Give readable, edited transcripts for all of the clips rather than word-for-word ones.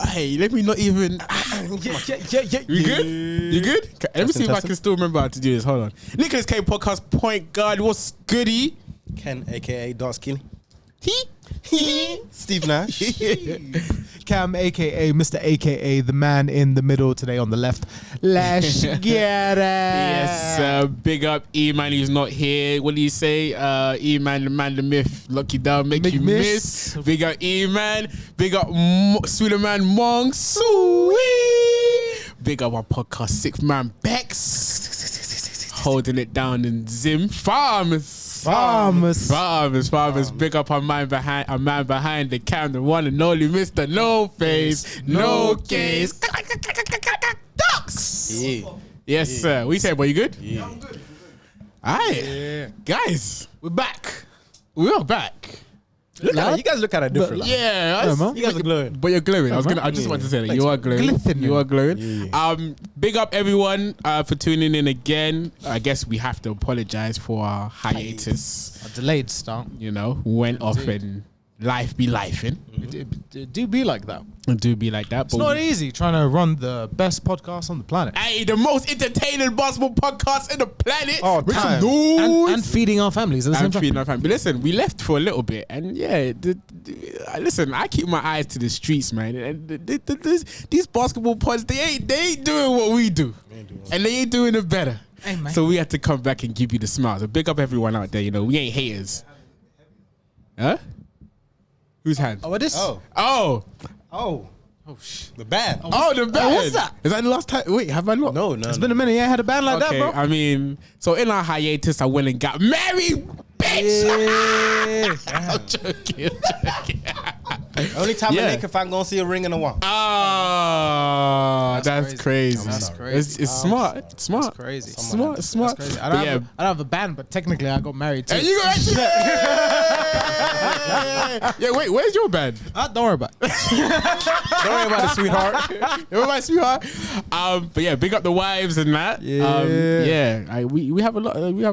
Hey, let me not even. Yeah. You good? You good? Let me see if I can still remember how to do this. Hold on. Nicholas K podcast point guard. What's goody? Ken, aka Dark Skinny. He. Steve Nash. Cam, aka Mr. aka the man in the middle today on the left. Let's get it. Yes, big up E-Man who's not here. What do you say? E-Man, the man, the myth. Lock you down, make you miss. Big up E-Man. Big up Sweeterman Monk. Sweet. Big up our podcast sixth man Bex. Holding it down in Zim. Farmers. Big up our man behind the camera, one and only Mr. No Face, No Case. Ducks. Yeah. Yes, sir. What you say, boy? You good? Yeah. I'm good. All right, guys, we're back. We are back. You guys look at it different. Yeah, You guys are glowing. but you're glowing. I just wanted to say that you are glowing. You are glowing. Yeah. Big up everyone for tuning in again. I guess we have to apologize for our hiatus. A delayed start. You know, went off and life be lifing. It do be like that. And do be like that. It's not easy trying to run the best podcast on the planet. Hey, the most entertaining basketball podcast in the planet. Oh, with some time. news. And feeding our families at the same And time. feeding our family. But listen, we left for a little bit, and yeah, listen, I keep my eyes to the streets, man. And these basketball pods, they ain't doing what we do, and they ain't doing it better. Hey, man. So we had to come back and give you the smile. So big up everyone out there. You know, we ain't haters. Huh? Whose hand? Oh, what is? Oh, The band. the band. what's that? Is that the last time? Wait, have I not? No. It's been a minute. You ain't had a band like that, bro. I mean, so in our hiatus, I went and got married, bitch. I'm joking. Only time Yeah. a Laker fan gonna see a ring in a while. Oh, that's crazy. That's crazy. It's smart. It's smart. That's crazy. Smart. That's crazy. I don't have a band, but technically I got married too. And you got yeah, wait, where's your band? Don't worry about it. Don't worry about it, sweetheart. You're my sweetheart. But yeah, big up the wives and that. We have a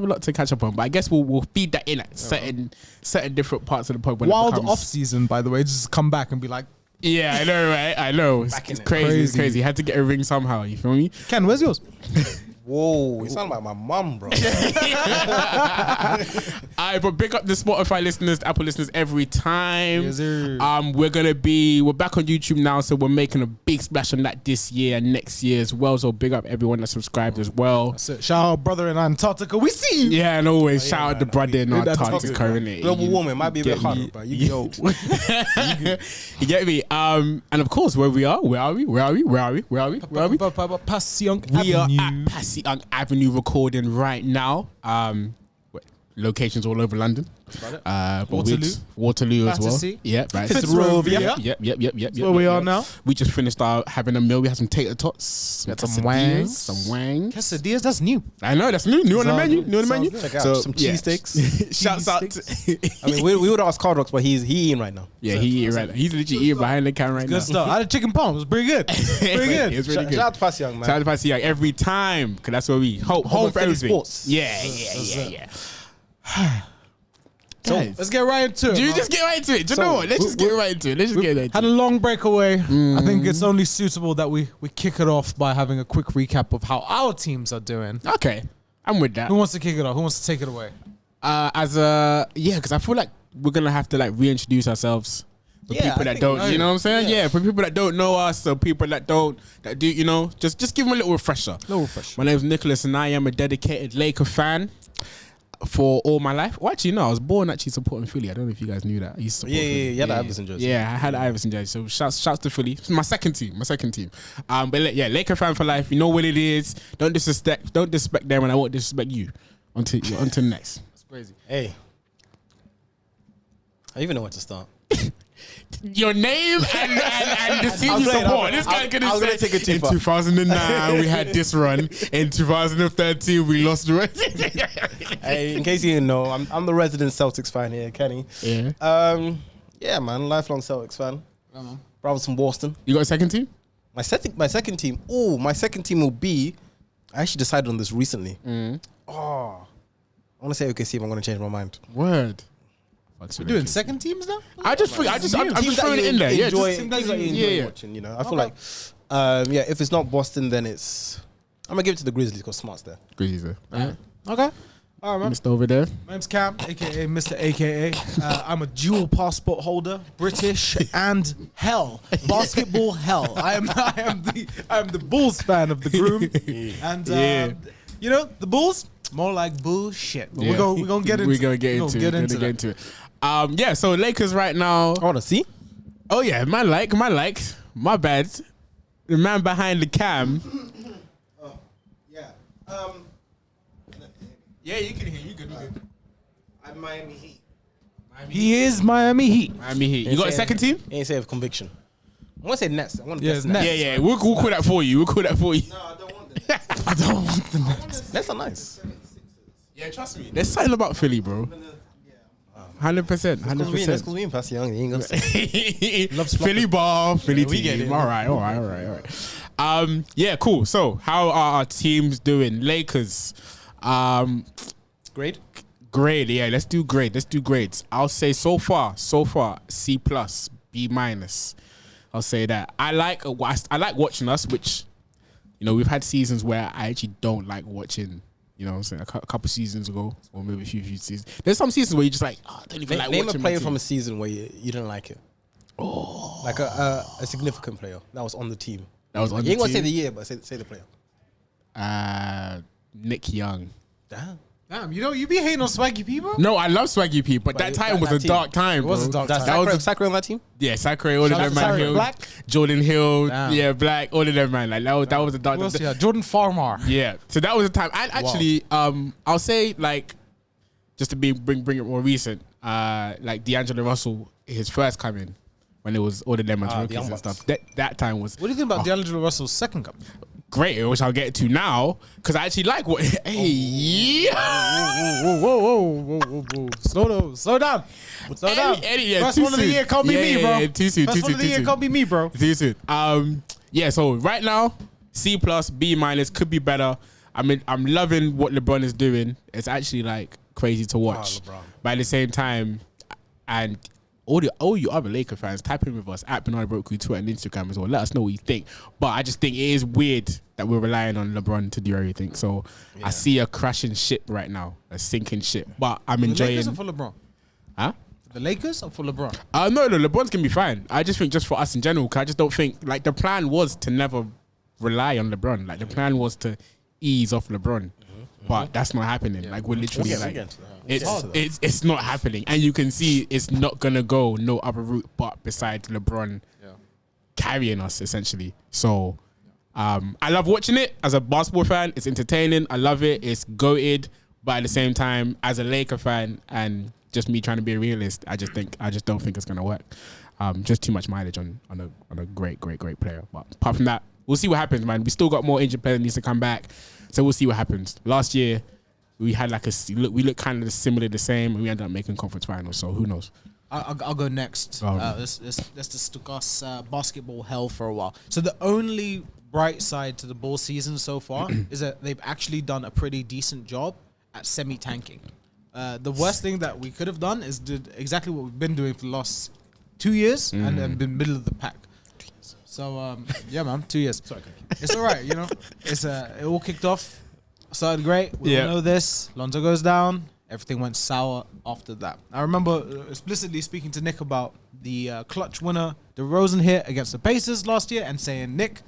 lot to catch up on, but I guess we'll feed that in at certain different parts of the pod. When Wild it becomes, off season, by the way, just come back and be like, Yeah, I know, right? I know. It's in it. crazy. It's Crazy. crazy. Had to get a ring somehow. You feel me? Ken, where's yours? Whoa, you sound like my mum, bro. But big up the Spotify listeners, the Apple listeners every time. Yes, sir. We're back on YouTube now, so we're making a big splash on that this year and next year as well. So big up everyone that subscribed as well. So, shout out brother in Antarctica. We see you. Yeah, and always shout out the brother in That's Antarctica, innit? Global warming might be a bit get harder, me? but you go. You get me? And of course, where we are? Where are we? Passyunk We are Avenue. at Passy Avenue recording right now. Locations all over London. But Waterloo as well. Battersea. Yeah, right. Fitzrovia. Yep. Where we are now. We just finished having a meal. We had some tater tots, Got some quesadillas, wangs. some wangs. Quesadillas, that's new. I know that's new on the Sounds menu. good. New on the Sounds menu. good. Check out some cheesesteaks. Shouts out. To I mean, we would ask Cardox, but he eating right now. yeah, he eating right now. He's literally eating behind the camera right now. Good stuff. I had a chicken palm. It was pretty good. Pretty good. It's really good. Shout out to Passy Young, man. Shout out to Passy Young every time, because that's where we home of for Philly everything. sports. Yeah. So Guys, let's get right into it. do you man. just get right into it? Do you know what? Let's just get right into it. Had a long breakaway. I think it's only suitable that we kick it off by having a quick recap of how our teams are doing. Okay, I'm with that. Who wants to kick it off? Who wants to take it away? Because I feel like we're gonna have to like reintroduce ourselves for Yeah, people I that think- don't. oh, You know what I'm saying? yeah. Yeah, for people that don't know us, or people that do. You know, just give them a little refresher. My name is Nicholas, and I am a dedicated Laker fan for all my life. Well, actually, no, I was born actually supporting Philly. I don't know if you guys knew that. I used to support Philly. Yeah, the Iverson jersey. Yeah, I had the Iverson jersey. So shouts to Philly. It's my second team. But yeah, Laker fan for life. You know what it is. Don't disrespect them, and I won't disrespect you. On to the next. That's crazy. Hey, I even know where to start. Your name and the team I'll you play it, support. I'll- This guy I'll- gonna I'm say gonna take it too in far. 2009 we had this run. In 2013 we lost the rest. Hey, in case you didn't know, I'm the resident Celtics fan here, Kenny. Yeah. Yeah, man, lifelong Celtics fan. Brothers from Boston. You got a second team? My second team. Oh, my second team will be. I actually decided on this recently. I want to say OKC, but I'm going to change my mind. Word. Fucks We're with doing Lakers. second teams now. I'm just Teams throwing it in there. Yeah, Enjoy, just teams that you enjoy yeah. watching. You know, I feel like, if it's not Boston, then it's. I'm gonna give it to the Grizzlies because Smart's there. Grizzlies there. Okay. All right, man. Mr. Over there. My name's Cam, aka Mr. AKA. I'm a dual passport holder, British and hell, basketball hell. I am the Bulls fan of the groom, and you know the Bulls more like bullshit. But we're gonna get into. We're gonna get into it. Yeah. So Lakers right now. I want to see. Oh yeah, my bad. The man behind the cam. Yeah. Yeah, you can hear. You good. I'm Miami Heat. He is Miami Heat. Miami Heat. You got a second team? Ain't say of conviction. I want to say Nets. I want to Yeah, guess it's Nets. Nets. Yeah. We'll call that for you. No, I don't want them. I don't want the Nets. Nets are nice. Yeah, trust me. There's something about Philly, bro. 100%. That's 100%. because we in Pastor Young. He ain't gonna say. Philly ball, Philly we get team. it. All right. Yeah, cool. So, how are our teams doing? Lakers. Grade. Grade. Yeah, let's do grades. I'll say so far, C+, B-. I'll say that. I like watching us, which, you know, we've had seasons where I actually don't like watching. You know what I'm saying? A couple seasons ago, or maybe a few seasons. There's some seasons where you're just like, I don't even like Name watching a my player team. from a season where you didn't like it. Oh, like a significant player that was on the team. That was on You the ain't gonna say team. the year, but say the player. Nick Young. Damn, you know you be hating on Swaggy P, bro. No, I love Swaggy P, but that time was a team. dark time, bro. It was a dark time. That was Sacre on that team. yeah, Sacre, all of Shout out them, to man. Sacre. Hill, Black? Jordan Hill, Damn. yeah, Black, all of them, man. Like that was a dark. Who else you got? Jordan Farmar. Yeah, so that was a time. And actually, I'll say like, just to bring it more recent, like D'Angelo Russell, his first coming, when it was all of them as the rookies Young and Bucks. stuff. That time was What do you think about D'Angelo Russell's second coming? great, which I'll get to now because I actually like what. Hey, Whoa. Slow down. Yeah, First too one of the soon. year can't be Yeah, me, yeah, bro. yeah, too soon. First one of the year can't be me, bro. Too soon. Yeah. So right now, C+, B- could be better. I mean, I'm loving what LeBron is doing. It's actually like crazy to watch. LeBron. But at the same time, and all you other Laker fans, type in with us at Bernardo Broku, Twitter and Instagram as well. Let us know what you think. But I just think it is weird that we're relying on LeBron to do everything. So I see a crashing ship right now, a sinking ship. But I'm The enjoying. Lakers or for LeBron? Huh? The Lakers or for LeBron? No, LeBron's gonna be fine. I just think just for us in general, because I just don't think like the plan was to never rely on LeBron. Like the plan was to ease off LeBron, but that's not happening. Like we're literally We'll like get to that. it's not happening, and you can see it's not gonna go no other route but besides LeBron carrying us essentially. So I love watching it as a basketball fan. It's entertaining. I love it. It's goated, but at the same time, as a Laker fan and just me trying to be a realist, I just don't think it's gonna work. Just too much mileage on a great player. But apart from that, we'll see what happens, man. We still got more injured players that needs to come back, so we'll see what happens. Last year, we had like we looked kind of similar, the same, and we ended up making conference finals. So who knows? I'll go next. Let's discuss basketball hell for a while. So the only bright side to the Bulls season so far is that they've actually done a pretty decent job at semi-tanking. The worst thing that we could have done is did exactly what we've been doing for the last 2 years and then been middle of the pack. So yeah, man, 2 years. Sorry, it's all right. You know, it all kicked off. Started great. We all know this. Lonzo goes down. Everything went sour after that. I remember explicitly speaking to Nick about the clutch winner, DeRozan hit against the Pacers last year, and saying, Nick,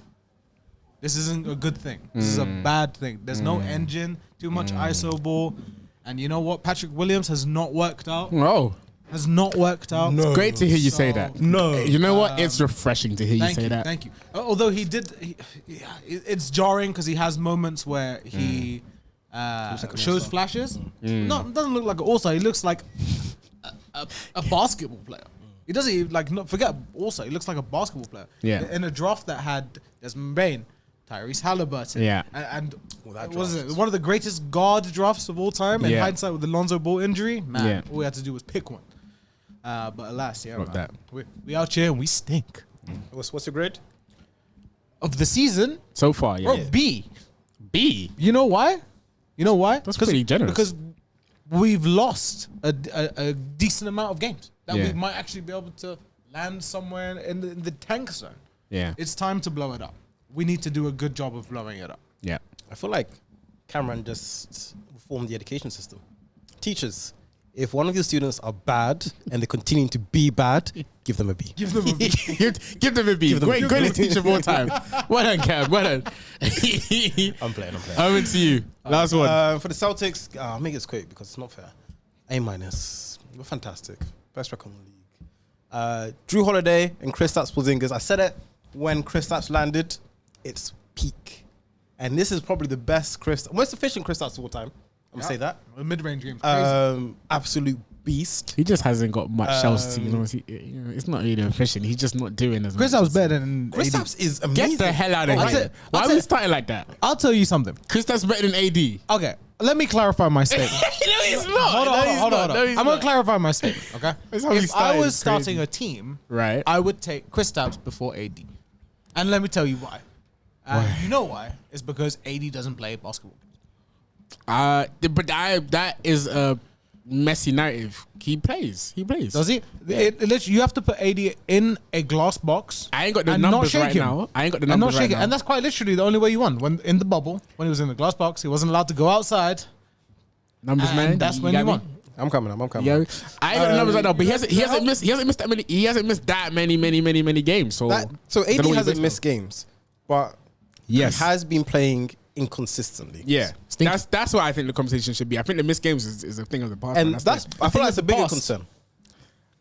this isn't a good thing. This is a bad thing. There's no engine, too much ISO ball. And you know what? Patrick Williams has not worked out. Oh, Has not worked out. it's great to hear you say that. No. You know what? It's refreshing to hear you say that. Thank you. Although it's jarring because he has moments where he shows flashes. No, it doesn't look like an all-star. He looks like a basketball player. He doesn't even, like, not forget all-star. He looks like a basketball player. Yeah. In a draft that had Desmond Bain, Tyrese Halliburton, Yeah. and that what was draft. it? One of the greatest guard drafts of all time. In Yeah. hindsight, with the Lonzo Ball injury, man, Yeah. all we had to do was pick one. But alas, yeah, Fuck man. that. We out here and we stink. What's your grade? Of the season, So far, yeah. bro, B. B. You know why? That's pretty generous. Because we've lost a decent amount of games that Yeah. we might actually be able to land somewhere in the tank zone. Yeah. It's time to blow it up. We need to do a good job of blowing it up. Yeah. I feel like Cameron just reformed the education system. Teachers, if one of your students are bad and they continue to be bad, give them a B. Give them a B. Give them a B. Give them a B. Greatest teacher of all time. Well done, Cam. Well done. I'm playing. Over to you. Last one. For the Celtics, I'll make it quick because it's not fair. A-. We're fantastic. Best record in the league. Drew Holiday and Kristaps Porzingis. I said it when Kristaps landed. It's peak. And this is probably the best most efficient Kristaps of all time. I'm going to say that. A mid-range game. Crazy. Absolute beast. He just hasn't got much else to, it's not really efficient. He's just not doing as much. Kristaps better than AD. Kristaps is amazing. Get the hell out of here. Why are we starting like that? I'll tell you something. Kristaps better than AD. Okay, let me clarify my statement. No, he's not. Hold on. No, he's I'm not. gonna clarify my statement. Okay, That's how he if I started. was It's starting crazy. a team, Right. I would take Kristaps before AD, and let me tell you why. You know why? It's because AD doesn't play basketball. That is a messy narrative. He plays. Does he? Literally, you have to put AD in a glass box. I ain't got the and not numbers shake right him. now. I ain't got the And numbers not right shake it. now. And that's quite literally the only way you won. When in the bubble, when he was in the glass box, he wasn't allowed to go outside. Numbers, And man. that's when got you me? won. I'm coming. Yeah, I ain't got the numbers right now, but he hasn't missed that many games. So AD don't know what he hasn't based missed games, but Yes. he has been playing inconsistently. Yeah, that's what I think the conversation should be. I think the missed games is a thing of the past. And man. I feel like that's a bigger past. concern.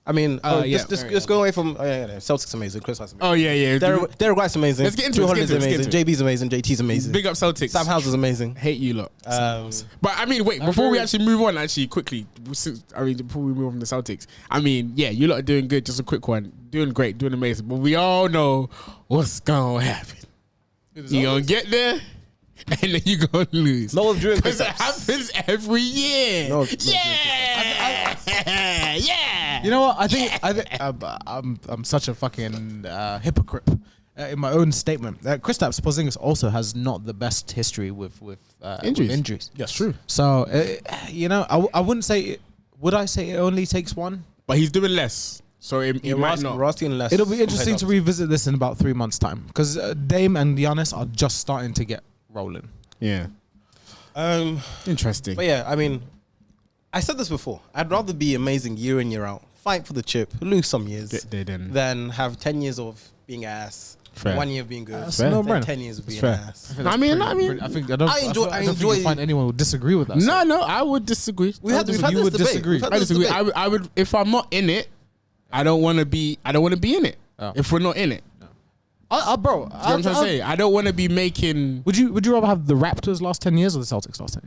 I mean, yeah, just go away from Celtics amazing, Chris White's amazing. Oh yeah. Derek White's amazing. Let's get into Drew it, Holiday's let's get amazing. into JB's amazing. JT's amazing. Big up Celtics. Sam Howell's amazing. Hate you lot. Um, But I mean, wait, before we actually move on, quickly, before we move on from the Celtics, I mean, yeah, you lot are doing good. Just a quick one. Doing great, doing amazing. But we all know what's going to happen. You going to get there, and then you going to lose. No one's doing Because it Kristaps. happens every year. No, it's not Yeah. You know what? I think I'm such a fucking hypocrite in my own statement. Kristaps Porzingis also has not the best history with injuries. Yes, True. So I wouldn't say. Would I say it only takes one? But he's doing less. So it might not. Rusty and less. It'll be interesting to revisit this in about 3 months' time because Dame and Giannis are just starting to get rolling. Yeah. Interesting. But yeah, I mean, I said this before. I'd rather be amazing year in, year out, fight for the chip, lose some years, than have 10 years of being ass, Fair. 1 year of being good, That's then no brainer. 10 years of being fair. ass. I mean, I don't I enjoy- think you'll find anyone who would disagree with us. No, I would disagree. We've had this You would debate. disagree. We've had I this disagree. debate. I would if I'm not in it, I don't want to be in it. Oh. If we're not in it, Bro, you know what I'm trying to say. I don't want to be making. Would you rather have the Raptors last 10 years or the Celtics last 10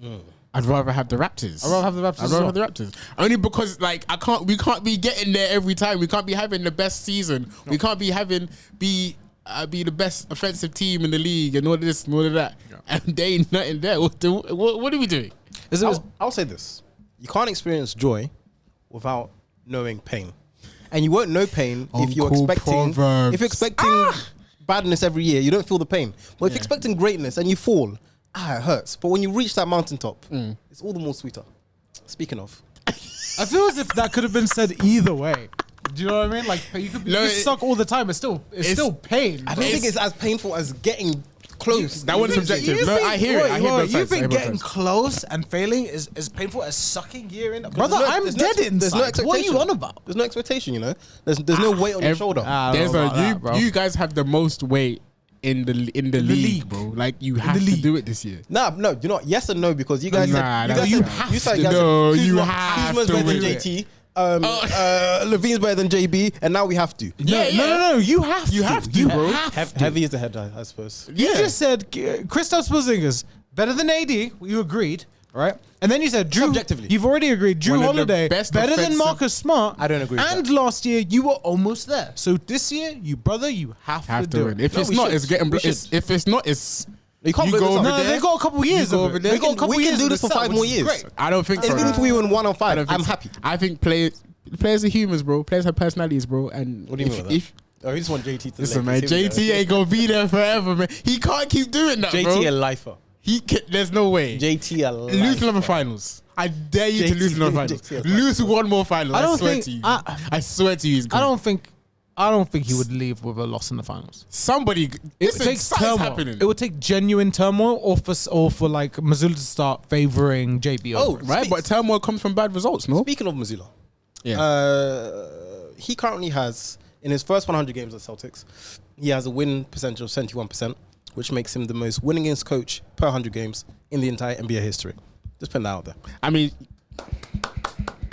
years? I'd rather have the Raptors. I'd rather have the Raptors I'd as rather well. have the Raptors. Only because we can't be getting there every time. We can't be having the best season. We can't be be the best offensive team in the league and all this and all of that. And they ain't nothing there. What are we doing? I'll say this: you can't experience joy without knowing pain, and you won't know pain if you're Uncle expecting Proverbs. badness every year. You don't feel the pain. But if you're expecting greatness and you fall, it hurts. But when you reach that mountaintop, it's all the more sweeter. Speaking of, I feel as if that could have been said either way. Do you know what I mean? Like you could suck all the time. It's still pain. I don't think it's as painful as getting close. That one's subjective. No, I hear it. I hear both You sides. I hear think both getting sides. close and failing is painful as sucking year in? Brother, There's no- I'm there's no dead ex- inside. There's no expectation. What are you on about? There's no expectation. You know, there's no weight on your shoulder. I don't There's know about that, bro. you guys have the most weight in the league, bro. Like you have to do it this year. No, you know what? Yes and no, because you guys Nah, said no, you you guys have said, you said to. you guys No, said you Kuzma- have Kuzma's to better than win it. JT. Levine's better than JB, and now we have to. No. You have to. You have to, bro. Heavy is the head, I suppose. You just said Kristaps Porzingis better than AD. You agreed, right? And then you said Drew. Subjectively. You've already agreed. Drew One of the Holiday best better than offensive- Marcus Smart. I don't agree with And that. last year you were almost there. So this year, you have to do win. it. If No, it's we not, should. it's getting. We It's, should. if it's not, it's. You can't You go go this over up. No, there. they got a couple years go of over it. there. They got a couple We can years do of this the for set, 5 more which is years. great. I don't think so. Even if we win 1 on 5, I don't think I'm so. happy. I think players are humans, bro. Players have personalities, bro. And What do you mean by that? Oh, he just want JT to listen, man, Lakers. Here we go. JT ain't gonna be there forever, man. He can't keep doing that, bro. JT a lifer. There's no way. JT, Lose another finals. I dare you to lose another finals. Lose one more final. I swear to you. I swear to you, he's good. I don't think he would leave with a loss in the finals. Somebody, It takes turmoil. happening. It would take genuine turmoil, or for like Mazzulla to start favoring JB. Oh, over him. Right, but turmoil comes from bad results, no? Speaking of Mazzulla, Yeah. he currently has, in his first 100 games at Celtics, he has a win percentage of 71%, which makes him the most winningest coach per 100 games in the entire NBA history. Just putting that out there. I mean,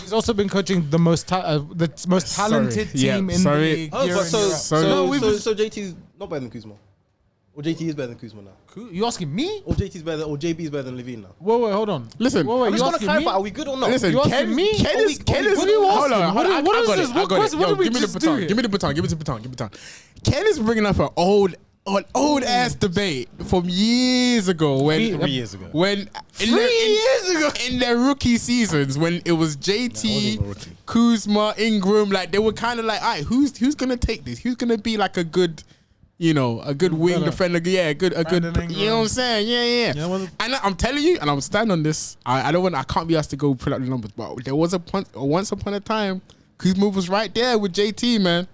he's also been coaching the most talented team in the league. Oh, year but in, so, year out. so JT's not better than Kuzma? Or JT is better than Kuzma now? You asking me? Or JT's better, or JB is better than Levine now? Wait, hold on. Listen, wait, I'm you just gonna asking clarify, me? are we good or not? listen, You Ken asking me? Ken is, What are you hold on, asking? hold on. What I is got this? it, I What got it. question- what Yo, did we give me the just do baton. here? Give me the baton. Ken is bringing up an old ass debate from years ago when 3 years ago. when in their rookie seasons when it was JT, even a rookie. Kuzma, Ingram, like they were kind of like, all right, who's gonna take this? Who's gonna be like a good, a good wing defender? Yeah, a good, Brandon you know what I'm saying? Yeah. Yeah, well, And I'm telling you, and I'm standing on this. I can't be asked to go pull out the numbers, but there was once upon a time, Kuzma was right there with JT, man.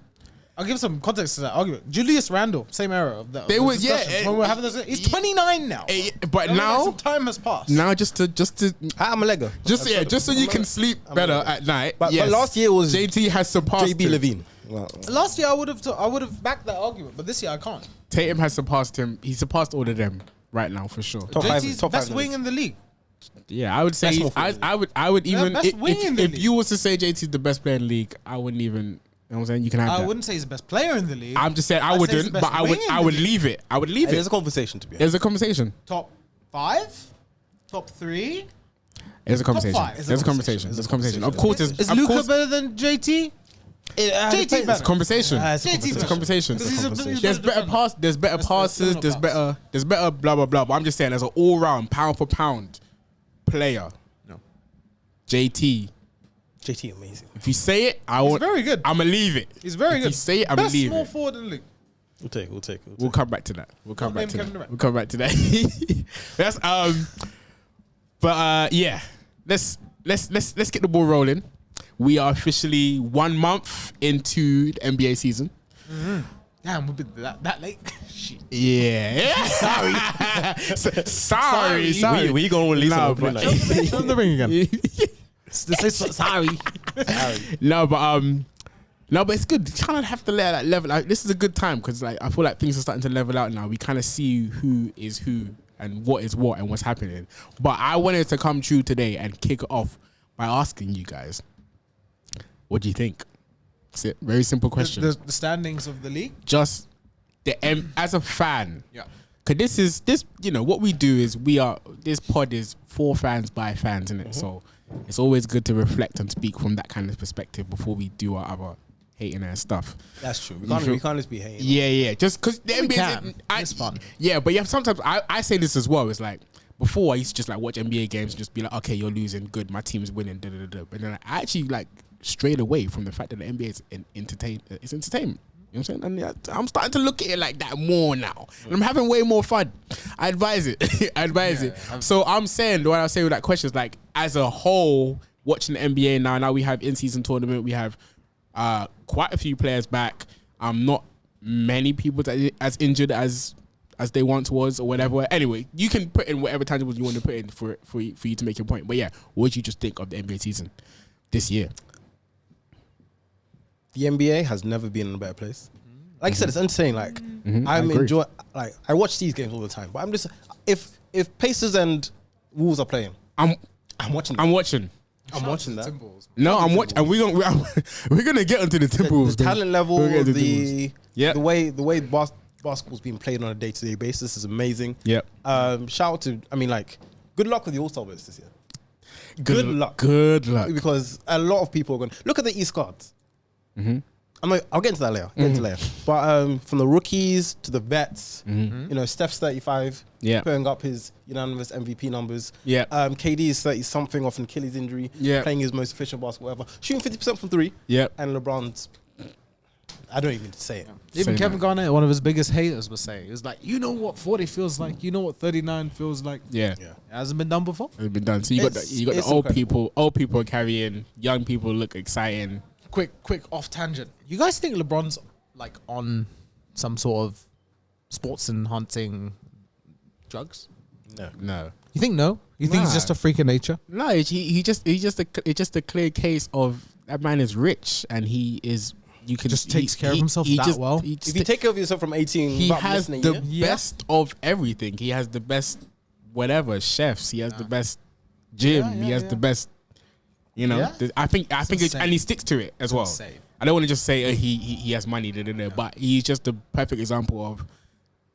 I'll give some context to that argument. Julius Randle, same era of that. They were- yeah, When we're having this, he's 29 now. But Some now, time has passed. just to I'm a Lego. just so you can sleep better at night. But yes, last year was JT has surpassed JB him. Levine. Well, Last year I would have backed that argument, but this year I can't. Tatum has surpassed him. He surpassed all of them right now for sure. Top five- JT's top five best in the wing league. in the league. Yeah, I would say Best more I would even best wing in the if league. you was to say JT's the best player in the league, I wouldn't even. You know what I'm saying? You can have I that. wouldn't say he's the best player in the league. I'm just saying I I'd say he's wouldn't, the but best wing in I the would league. leave it. I would leave there's it. a conversation to be had. There's a conversation. Top 5, top 3. There's a conversation. five. There's a conversation. There's a conversation. Of course, Is of Luka course, better than JT? JT it's a better. conversation. It's a JT's It's a conversation. Because he's a- There's better pass. There's better passes. There's better blah blah blah. But I'm just saying, as an all round pound for pound player, JT. JT amazing. If you say it, I won't. very good. I'ma leave it. He's very if good. you say it, I'ma Best leave small it. forward in the league. We'll take it. We'll come back to that. We'll come Don't back to name that. Kevin Durant. We'll come back to that. That's But yeah, let's get the ball rolling. We are officially 1 month into the NBA season. Damn, we've been that late. Shit. Yeah. Sorry. We gonna release No, on but- night. Show them the ring again. Say sorry. No, but it's good. You kind of have to let that level out. This is a good time because like I feel like things are starting to level out now. We kind of see who is who and what is what and what's happening. But I wanted to come true today and kick it off by asking you guys, what do you think? That's it. Very simple question. The standings of the league. Just as a fan. Yeah. Cause this what we do is this pod is for fans by fans, isn't it? So it's always good to reflect and speak from that kind of perspective before we do our other hating ass stuff. That's true. We feel- can't just be hating. Yeah. Just because the We NBA, can. It's fun. Yeah, but yeah, sometimes I say this as well. It's like before I used to just like watch NBA games and just be like, okay, you're losing, good, my team's winning, da da da. But then I actually like strayed away from the fact that the NBA is it's entertainment. You know what I'm saying? And I'm starting to look at it like that more now. And I'm having way more fun. I advise it. So I'm saying, when I say with that question, is like, as a whole, watching the NBA now we have in-season tournament. We have quite a few players back. Not many people that as injured as they once was or whatever. Anyway, you can put in whatever tangibles you want to put in for you to make your point. But yeah, what did you just think of the NBA season this year? The NBA has never been in a better place. Like I said, it's entertaining. Like I I'm agree. enjoying. Like I watch these games all the time. But I'm just if Pacers and Wolves are playing, I'm watching. I'm watching. I'm watching that. No, I'm watching, and we're gonna get onto the Timberwolves. The talent level, We'll get to the Yep. the way basketball's being played on a day-to-day basis is amazing. Yep. Shout out to good luck with the All-Star votes this year. Good luck. Good luck. Because a lot of people are going. Look at the East cards. I'll get into that later. But from the rookies to the vets, Steph's 35, Yeah. putting up his unanimous MVP numbers. Yeah. KD is 30 something off an Achilles injury. Yeah. Playing his most efficient basketball ever, shooting 50% from three. Yep. And LeBron's I don't even say it. Even Say Kevin that. Garnett, one of his biggest haters, was saying, "It was like, you know what 40 feels like. You know what 39 feels like. Yeah. Yeah. It hasn't been done before." It's been done. So you got It's- the it's old incredible. people. Old people are carrying. Young people look exciting. Quick off tangent. You guys think LeBron's like on some sort of sports enhancing drugs? No. No. You think no? You think he's Nah. just a freak of nature? No, it's just a clear case of that man is rich and he is. You can Just takes care of himself that well? He, If you take care of yourself from 18, he without has missing a the year, best of everything. He has the best, whatever chefs. He has the best gym. He has the best. You know, Yeah. I think it's, insane. and he sticks to it as well. insane. I don't want to just say he has money, but he's just the perfect example of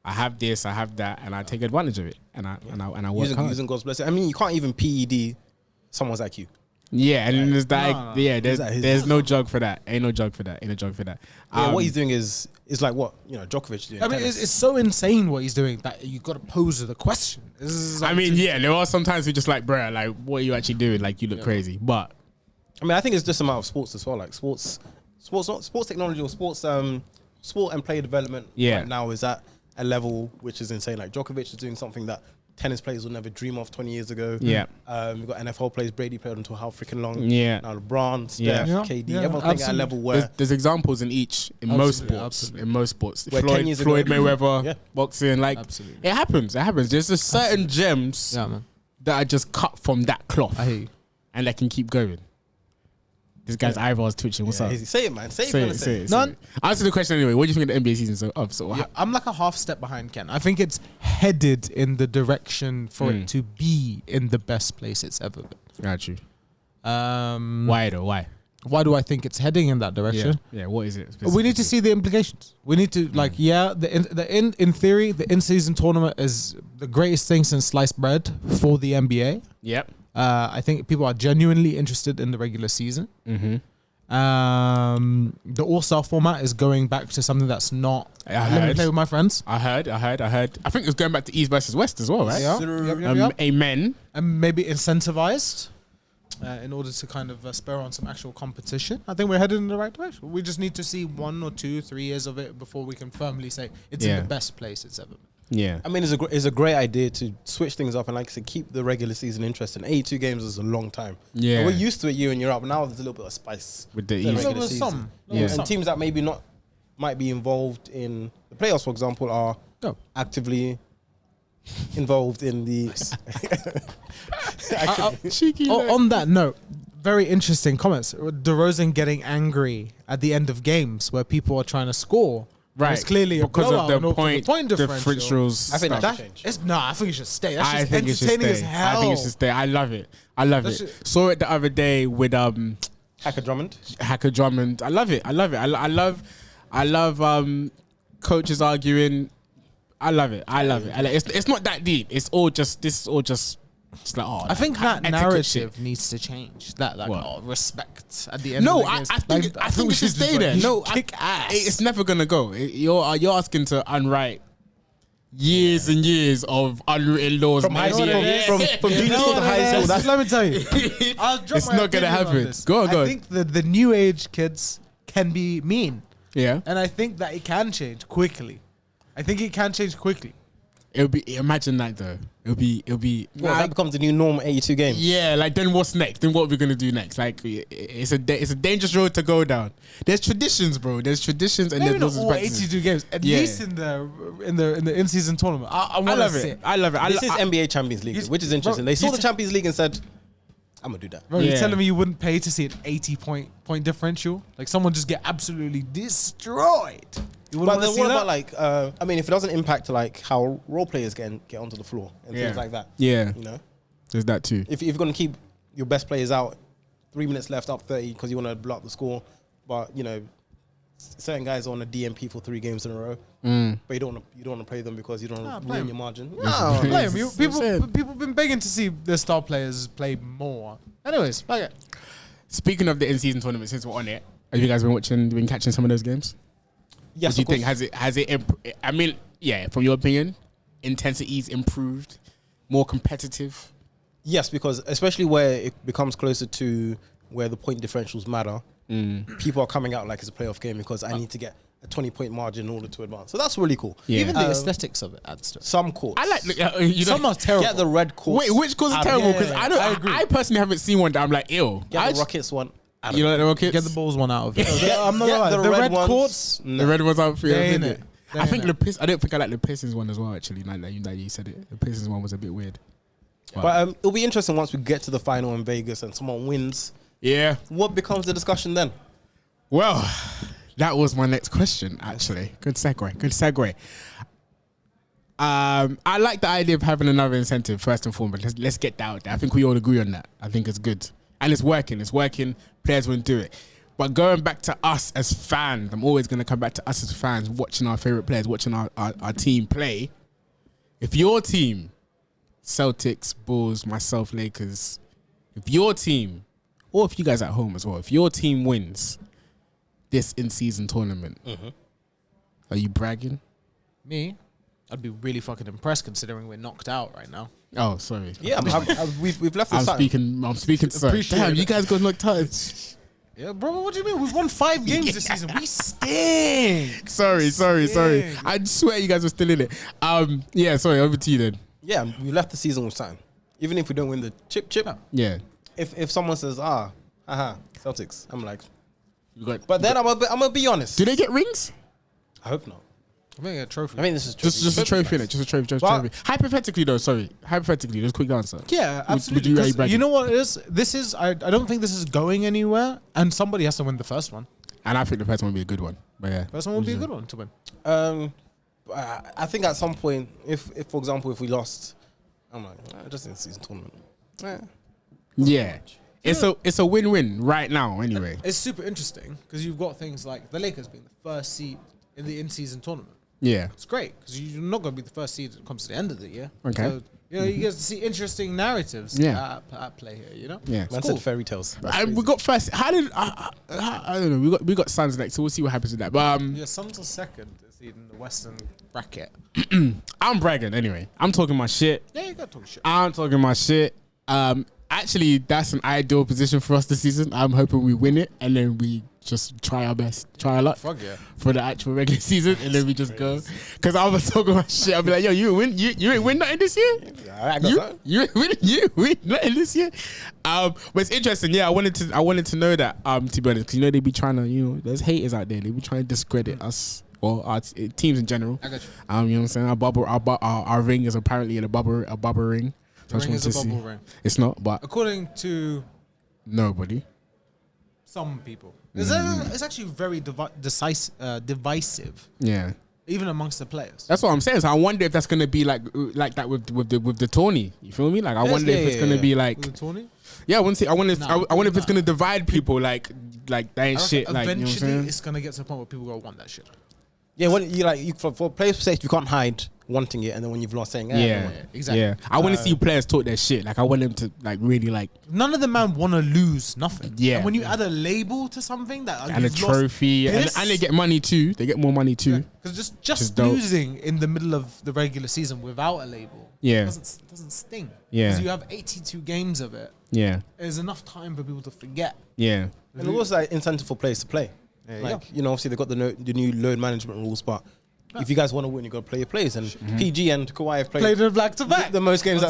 I have this, I have that, and I take advantage of it, and I work hard. using God's blessing. I mean, you can't even PED someone's IQ. Yeah, and then there's that. No. Yeah, Is that his- there's no jug for that. Ain't no jug for that. Ain't no jug for that. Yeah, what he's doing is like what Djokovic doing. I mean, it's so insane what he's doing that you got to pose the question. This is I mean, yeah, there are sometimes we're just like, bruh, like, what are you actually doing? Like, you look crazy. But I mean, I think it's just a matter of sports as well. Like sports technology or sports sport and player development Yeah. right now is at a level which is insane. Like Djokovic is doing something that tennis players would never dream of 20 years ago. Yeah. We've got NFL players. Brady played until how freaking long. Yeah. Now LeBron, Steph, Yeah. Yeah. KD, Yeah, everyone's playing at a absolutely. level where there's examples in most Absolutely, sports. absolutely. In most sports, Where 10 years ago- Floyd Mayweather, Yeah. boxing, like Absolutely. it happens. There's just certain gems Yeah, man. that are just cut from that cloth, I hear you. and that can keep going. This guy's eyebrows twitching. What's up? say it, man. Say Say it. it, say it. None. Answer the question anyway. What do you think of the NBA season? Yeah, I'm like a half step behind Ken. I think it's headed in the direction for it to be in the best place it's ever been. Got you. Why Why though? Why? do I think it's heading in that Yeah. direction? Yeah. What is it? We need to see the implications. We need to in theory, the in-season tournament is the greatest thing since sliced bread for the NBA. Yep. I think people are genuinely interested in the regular season. Mm-hmm. The All-Star format is going back to something that's not. I Let me heard. play with my friends. I heard. I think it's going back to East versus West as well, right? Yeah. Yep. Amen. And maybe incentivized in order to kind of spur on some actual competition. I think we're headed in the right direction. We just need to see 1 or 2, 3 years of it before we can firmly say it's in Yeah. the best place it's ever been. Yeah. I mean, it's a great idea to switch things up and, like I said, keep the regular season interesting. 82 games is a long time. Yeah. And we're used to it year in, year out, but now there's a little bit of spice With the to East. regular There's season. some. Yeah. And teams that maybe not might be involved in the playoffs, for example, are Oh. actively involved in the. Cheeky. On that note, very interesting comments. DeRozan getting angry at the end of games where people are trying to score. Right. It's clearly because a blowout of and the all for point differential. differentials. I think stuff. that should change. I think it should stay. That's I just think it should entertaining as stay. hell. I think it should stay. I love it. I love That it. should- Saw it the other day with Hacker Drummond. Hacker Drummond. I love it. I love coaches arguing. I love it. It's not that deep. It's all just it's like, oh, I think that etiquette narrative shit. needs to change. That What? respect at the end. No, of the I games. think it should just, stay like, there. you No, should kick ass. It's never gonna go. You're asking to unwrite years and years of unwritten laws From high school, maybe. from junior school to high school. That's Let me tell you, I'll drop It's my not gonna opinion on happen. this. Go on. I think the new age kids can be mean, Yeah, and I think that it can change quickly. it'll be. Imagine that though. It'll be. well, that becomes the new norm. 82 games. Yeah, like then what's next? Then what are we gonna do next? Like it's a dangerous road to go down. There's traditions, bro. There's traditions and Maybe there's not rules all and practices. 82 games. At Yeah. least in the in-season tournament. I I want love to see it. I love it. This is NBA Champions League, which is interesting. They saw the Champions League and said, "I'm gonna do that." Bro, you're Yeah. telling me you wouldn't pay to see an 80 point differential? Like someone just get absolutely destroyed. You wouldn't But want then to see what that? about like? I mean, if it doesn't impact like how role players get onto the floor and things like that, Yeah, you know, there's that too. if you're gonna keep your best players out, 3 minutes left, up 30 because you want to blow up the score, but you know, certain guys are on a DMP for 3 games in a row, but you don't want to play them because you don't want to play ruin 'em. your margin. No, blame you. That's what I'm saying. People have been begging to see their star players play more. Anyways, like it. Speaking of the in-season tournament, since we're on it, have you guys been catching some of those games? Yes, What do you of course. think? Has it? I mean, yeah. From your opinion, intensity's improved, more competitive. Yes, because especially where it becomes closer to where the point differentials matter, people are coming out like it's a playoff game because I need to get a 20-point margin in order to advance. So that's really cool. Yeah. Even the aesthetics of it adds to it. Some courts. I like you know. Some are terrible. Get the red courts. Wait, which course is out. terrible? Because Yeah, I don't. I agree. I personally haven't seen one that I'm like, ew. Get the Rockets one. out of You know it. like the Rockets? Get the balls one out of it. I'm not Get the red ones. courts. The red ones out for you. They ain't innit? it. They I think ain't the I don't think I like the Pistons one as well. Actually, like that you said it. The Pistons one was a bit weird. But it'll be interesting once we get to the final in Vegas and someone wins. Yeah. What becomes the discussion then? Well, that was my next question. Actually, good segue. Good segue. I like the idea of having another incentive first and foremost. Let's get that out there. I think we all agree on that. I think it's good and it's working. It's working. Players won't do it. But going back to us as fans, I'm always going to come back to us as fans, watching our favorite players, watching our team play. If your team, Celtics, Bulls, myself, Lakers, if your team, or if you guys at home as well, if your team wins this in-season tournament, are you bragging? Me, I'd be really fucking impressed considering we're knocked out right now. Oh, sorry. Yeah, we've left this I'm speaking. Sorry. Appreciate Damn, it. you guys got knocked out. Yeah, bro, what do you mean? We've won 5 games this season. We stink. Sorry. I swear you guys were still in it. Yeah, sorry, over to you then. Yeah, we left the season with something. Even if we don't win the chip. Yeah. If someone says, Celtics, I'm like, You got, but then I'm gonna be honest. do they get rings? I hope not. I think a trophy. I mean, this is Just a trophy in it. Just a trophy. But- Hypothetically though, hypothetically, just quick answer. Yeah, Would absolutely. you- are you 'Cause bragging? you know what it is? This is I don't think this is going anywhere, and somebody has to win the first one. And I think the first one will be a good one. But yeah. First one will be a good one to win. I think at some point, if for example, if we lost, I'm like, just in season tournament. Yeah. It's a win-win right now anyway. It's super interesting because you've got things like the Lakers being the first seed in the in-season tournament. Yeah. It's great because you're not going to be the first seed when it comes to the end of the year. Okay. So, you get to see interesting narratives at play here, you know? Yeah. Man said fairy tales. And we got first. How did I don't know. We got Suns next, so we'll see what happens with that. But Yeah, Suns are second seed in the Western bracket. I'm bragging anyway. I'm talking my shit. Yeah, you got to talk shit. I'm talking my shit. Actually, that's an ideal position for us this season. I'm hoping we win it, and then we just try our best, try our luck Fuck yeah. for the actual regular season, and then we just go. Because I was talking about shit. I'll be like, yo, you ain't win nothing this year. You win nothing this year. But it's interesting. Yeah, I wanted to know that. To be honest, because they be trying to, there's haters out there. They be trying to discredit us. Or our teams in general. I got you. You know what I'm saying? Our ring is apparently a bubble ring. So I just Ring wanted is to a see. bubble ring. It's not, but According to nobody. some people. It's actually very divisive, Yeah. even amongst the players. That's what I'm saying. So I wonder if that's gonna be like that with the tourney. You feel me? Like I wonder if it's gonna be like With the tourney? I wonder if Nah, I wonder if it's nah. gonna divide people like that ain't shit. Like you know what I'm Eventually, saying? it's gonna get to the point where people gonna want that shit. Yeah, when you for players' sake, you can't hide wanting it, and then when you've lost, saying, Yeah, exactly. Yeah, I want to see players talk their shit. Like I want them to like really like None of the man want to lose nothing. Yeah. And when you add a label to something that and a you've lost trophy and this- they get money too. They get more money too. Because just is dope. losing in the middle of the regular season without a label Yeah. doesn't sting. Yeah. Because you have 82 games of it. Yeah, There's enough time for people to forget. yeah, And it was like incentive for players to play. Yeah, Like obviously they got the new load management rules, but if you guys want to win, you got to play your players. And PG and Kawhi have Played played it back to back. the most games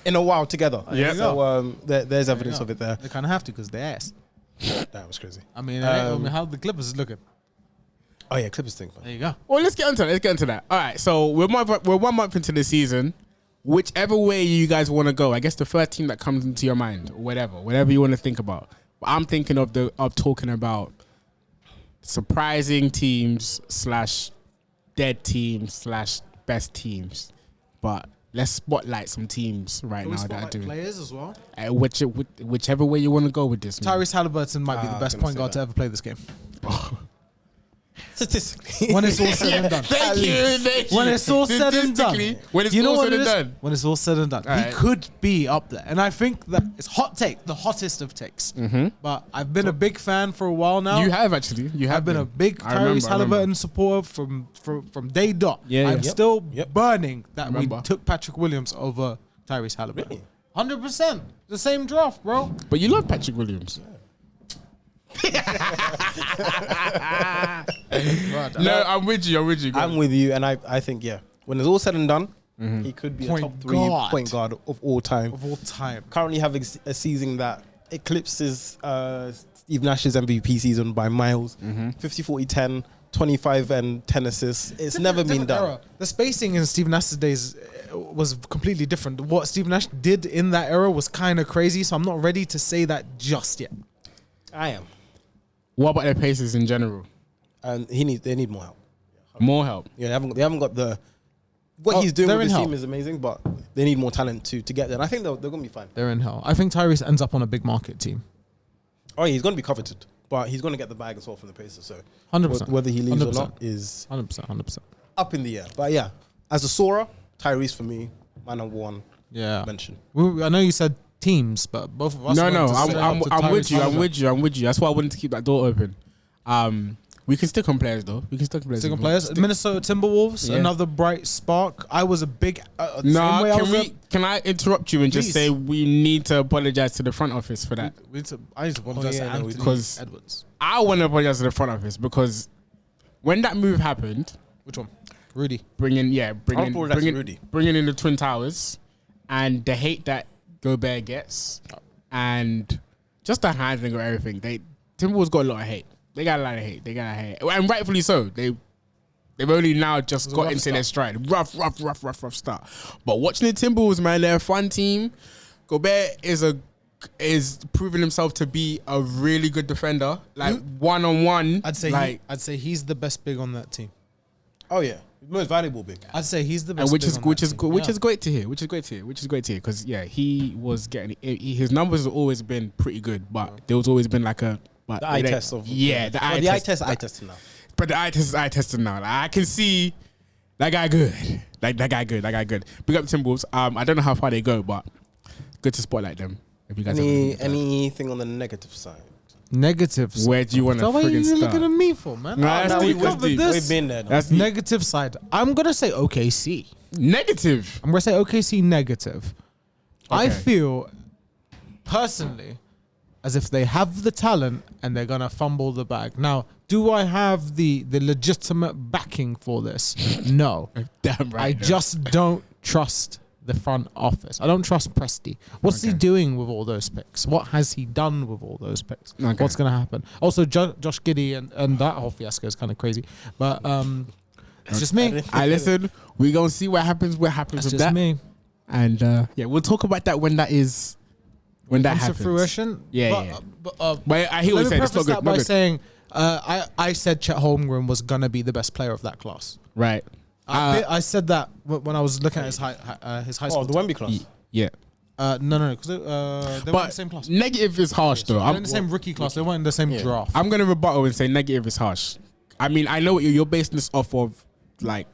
in a while together. Yeah. So there's evidence of it there. They kind of have to because they ass. That was crazy. I mean, how the Clippers is looking. Oh yeah, Clippers thing. There you go. Well, let's get into that. All right, so we're 1 month into the season. Whichever way you guys want to go, I guess the first team that comes into your mind, whatever you want to think about. But I'm thinking of talking about surprising teams / dead teams / best teams. But let's spotlight some teams right Can we now that are spotlight doing. players as well? Whichever way you want to go with this. man. Tyrese Halliburton might be the best gonna point say guard that. to ever play this game. Statistically, When it's all said and done. Thank you. When it's all said and done. Statistically, when it's You know all what said it and is? done. When it's all said and done. He Alright. could be up there. And I think that it's hot take, the hottest of takes. But I've been a big fan for a while now. You have actually. You have I've been a big I remember, Tyrese I remember. Halliburton supporter from day dot. Yeah, I'm yeah. still Yep. burning that we Remember. took Patrick Williams over Tyrese Halliburton. Really? 100%. The same draft, bro. But you love Patrick Williams. No, I'm with you. I'm with you, and I think when it's all said and done, he could be a top 3 point guard of all time. Currently having a season that eclipses Steve Nash's MVP season by miles. 50, 40, 10, 25 and 10 assists. It's never been done. Era. The spacing in Steve Nash's days was completely different. What Steve Nash did in that era was kind of crazy, so I'm not ready to say that just yet. I am. What about their Pacers in general? And they need more help. More help. Yeah, they haven't got the... What he's doing with his team is amazing, but they need more talent to get there. And I think they're going to be fine. They're in hell. I think Tyrese ends up on a big market team. Oh, yeah, he's going to be coveted. But he's going to get the bag as well from the Pacers. So 100%. Whether he leaves 100%. or not is 100%. up in the air. But yeah, as a Sora, Tyrese for me, my number one mention. I know you said teams, but both of us. No, I'm with you. I'm with you. That's why I wanted to keep that door open. We can stick on players though. Minnesota Timberwolves, another bright spark. I was a big. Can I interrupt you and just say we need to apologize to the front office for that? I need to apologize to Anthony Edwards. I want to apologize to the front office because when that move happened, which one? Rudy. Bringing in the Twin Towers, and the hate that Gobert gets, and just the handling of everything. Timberwolves got a lot of hate. They got a lot of hate. And rightfully so. They've only now just got into their stride. Rough start. But watching the Timberwolves, man, they're a fun team. Gobert is proving himself to be a really good defender. Like one-on-one. I'd say he's the best big on that team. Oh yeah. Most valuable big. I'd say he's the best. And which is great to hear. Because he was getting his numbers have always been pretty good, but there was always been like a the eye test of the eye test now. But the eye test is eye testing now. Like, I can see that guy good. That guy good. Big up Timberwolves. I don't know how far they go, but good to spotlight them. If you guys anything on the negative side. Negatives. Where do you want to friggin' start? Looking at me for, man? We've covered this. We've been there. That's negative side. I'm gonna say OKC. Negative. I'm gonna say OKC negative. Okay. I feel personally as if they have the talent and they're gonna fumble the bag. Now, do I have the legitimate backing for this? No. Damn right. I just don't trust the front office. I don't trust Presti. What's he doing with all those picks? What has he done with all those picks? Okay. What's going to happen? Also, Josh Giddey and that whole fiasco is kind of crazy. But it's just me. Listen, we're going to see what happens with that. Just me. And we'll talk about that when that is... When that happens. To fruition. But I hear what you're saying. It's not good. By saying, I said Chet Holmgren was going to be the best player of that class. Right. I said that when I was looking at his high school. Oh, the Wemby class? Yeah. No, because they weren't in the same class. Negative is harsh, though. They're in the same rookie class. They weren't in the same draft. I'm going to rebuttal and say negative is harsh. I mean, I know what you're basing this off of, like,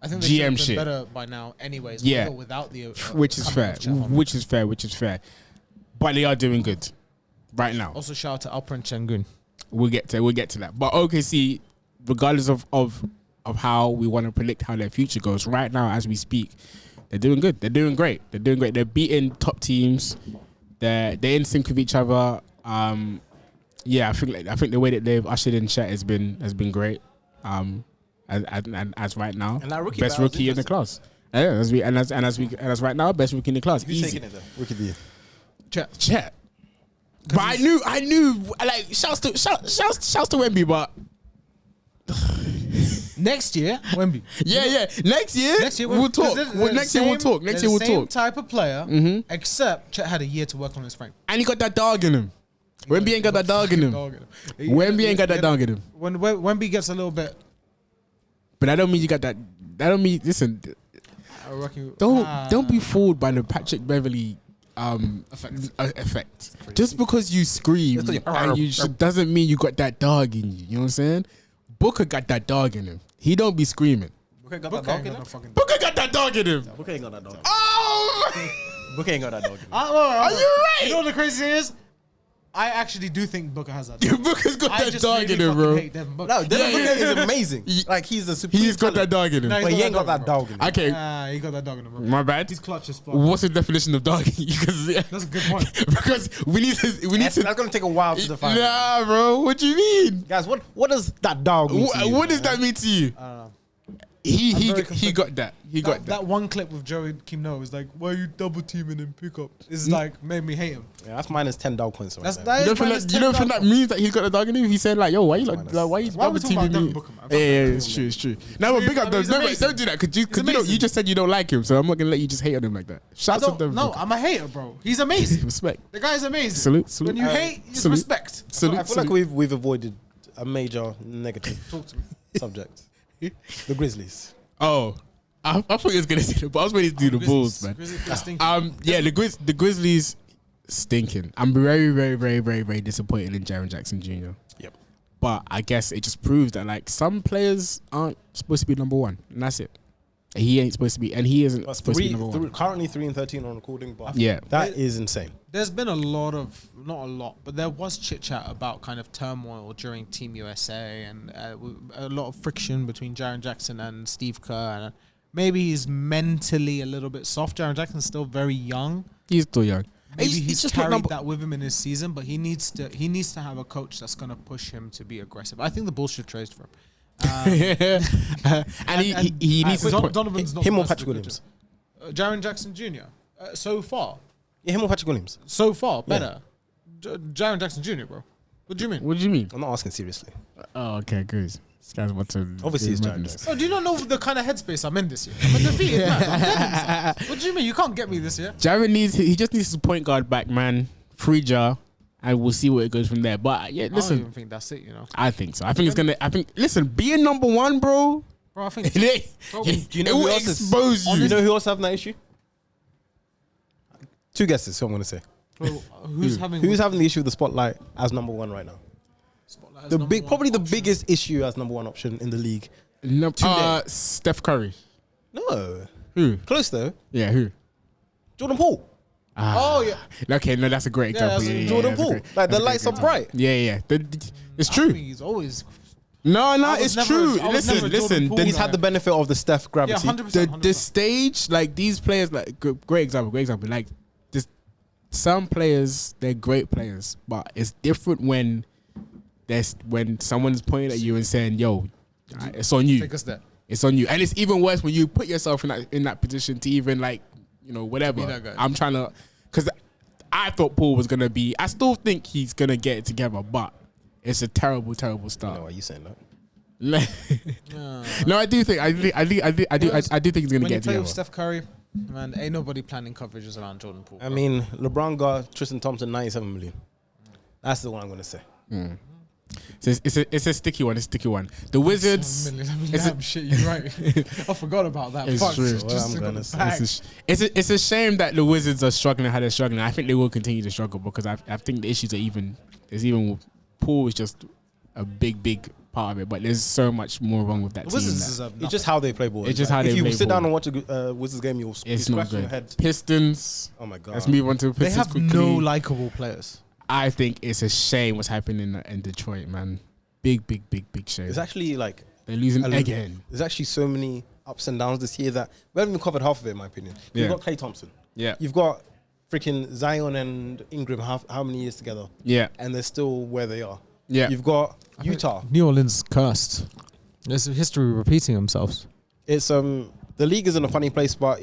I think they GM should shit. have been better by now anyways. Yeah. Without the... which is fair. Which is fair. But they are doing good right now. Also, shout out to Alperen Şengün. We'll get to that. But OKC, regardless of how we want to predict how their future goes, right now as we speak, they're doing good. They're doing great. They're beating top teams. They're in sync with each other. I think the way that they've ushered in Chet has been great. As right now, and that rookie best rookie in the class. As right now, best rookie in the class. Who's Easy. taking it though? Rookie of the year. Chet. But I knew. Like, shouts to Wemby, but next year, Wemby. Yeah. Next year we'll talk. Next year we'll talk. Same type of player, except Chet had a year to work on his frame. And he got that dog in him. Wemby ain't got that dog in him. Wemby ain't got that dog in him. When Wemby gets a little bit, but I don't mean you got that. That don't mean. Listen, don't be fooled by the Patrick Beverly effect. Just because you scream doesn't mean you got that dog in you. You know what I'm saying? Booker got that dog in him. He don't be screaming. Booker got that dog in him? Booker got that dog in him. Booker ain't got that dog. Oh! Booker ain't got that dog in him. Are you right? You know what the crazy thing is? I actually do think Booker has that. Booker's got I that just dog really in him, fucking bro. hate Devin Booker. No, Devin Yeah, Booker yeah. is amazing. Like he's a supreme He's got that talent. dog in him. No, But he ain't got that dog in him. Okay, He got that dog in him, bro. my bad. He's clutch as fuck. What's the definition of dog? Because That's a good point. because we need That's to. gonna take a while to define. Nah, bro. What do you mean? Guys, what does that dog mean to you, What does man? that mean to you? I don't know. He very got that. He got that. That one clip with Joey Kim Noah is like, why are you double teaming in pickup? It's like made me hate him. Yeah, that's minus 10 dog points. Right That's there. that You is don't feel minus like 10 you don't think dog that means that he's got a dog in him? He said like, yo, why you Minus. why you Why are we double talking about teaming Devin me? Booker, man? Yeah, it's true, it's true. No, but big up I though. mean, No, he's but don't do that because you amazing. just said you don't like him, so I'm not gonna let you just hate on him like that. I Shout out to don't, Devin no, Booker. I'm a hater, bro. He's amazing. Respect. The guy is amazing. Salute. When you hate, it's salute. respect. Salute. I feel like we've avoided a major negative Talk to me. subject. The Grizzlies. Oh, I thought he was gonna say the, but I was ready to do the Bulls, man. Yeah, the Grizzlies stinking. I'm very, very, very, very, very disappointed in Jaren Jackson Jr. Yep. But I guess it just proves that like some players aren't supposed to be number one, and that's it. He ain't supposed to be, and he isn't But supposed to be number one. currently 3-13 on recording, but Yeah. that is insane. There's been a lot of, not a lot, but there was chit chat about kind of turmoil during Team USA and a lot of friction between Jaren Jackson and Steve Kerr. And maybe he's mentally a little bit soft. Jaren Jackson's still very young. He's still young. Maybe He's he's just not carried number- that with him in his season, but he needs to have a coach that's going to push him to be aggressive. I think the Bulls should trade for him. And he needs to put. Donovan's not Him the or best Patrick recruiter. Williams? Jaren Jackson Jr. So far, Yeah, him or Patrick Williams? better. Jaren Jackson Jr. Bro, what do you mean? What do you mean? I'm not asking seriously. Oh, okay, good. This guy's about to. Obviously, it's Jaren madness. Jackson. Oh, do you not know the kind of headspace I'm in this year? I'm a defeated man. I'm dead inside. What do you mean? You can't get me this year. Jaren he just needs his point guard back, man. Free jar, and we'll see where it goes from there. But yeah, I don't listen, even think that's it. You know, I think so. I think it's gonna. Listen, being number one, bro. bro. I think Do you know it who will else expose Do you you. know who else having that issue? Two guesses. Who I'm going to say. bro, who's having Who's having the issue with the spotlight as number one right now? spotlight as The number big, one probably the option? biggest issue as number one option in the league. No, Today. Steph Curry. No, Who? close though. Yeah, who? Jordan Poole. Oh yeah, Okay, no, that's a great Yeah, example. that's Yeah, a yeah, Jordan that's a Poole. great- Like that's the a great lights are example. bright. Yeah. It's I true. think he's always. No, I was it's never- true. I was never a Jordan Listen. Poole The, guy. He's had the benefit of the Steph Yeah, gravity. 100%. the stage, like these players, like great example. Like this, some players, they're great players, but it's different when someone's pointing at you and saying, "Yo, it's on you." Take us there. It's on you, and it's even worse when you put yourself in that position to even like whatever. Be that guy. I'm trying to, because I thought Paul was gonna be. I still think he's gonna get it together, but it's a terrible No, why start. are you saying that? No, I do think think he's gonna When you get it play together. with Steph Curry, man, ain't nobody planning coverages around Jordan Poole. I mean, LeBron got Tristan Thompson 97 million. That's the one I'm going to say. So it's a sticky one. The Wizards. Damn shit, you're right. I forgot about that. It's Fuck. true. Just Well, I'm took gonna it say back. It's a shame that the Wizards are struggling how they're struggling. I think they will continue to struggle because I think the issues are even. Paul is just a big part of it, but there's so much more wrong with that The team. Wizards that- deserve It's nothing. just how they play ball. It's just how if they you play sit down ball. and watch a Wizards game, you'll it's scratch not your good. head. Pistons. Oh my God. Let's move on to They Pistons have quickly. no likable players. I think it's a shame what's happening in Detroit, man. Big shame. It's actually like They're losing a- again. There's actually so many ups and downs this year that we haven't even covered half of it, in my opinion. You've Yeah. got Klay Thompson. Yeah. You've got freaking Zion and Ingram. How many years together? Yeah. And they're still where they are. Yeah. You've got Utah. New Orleans cursed. There's history repeating themselves. It's the league is in a funny place, but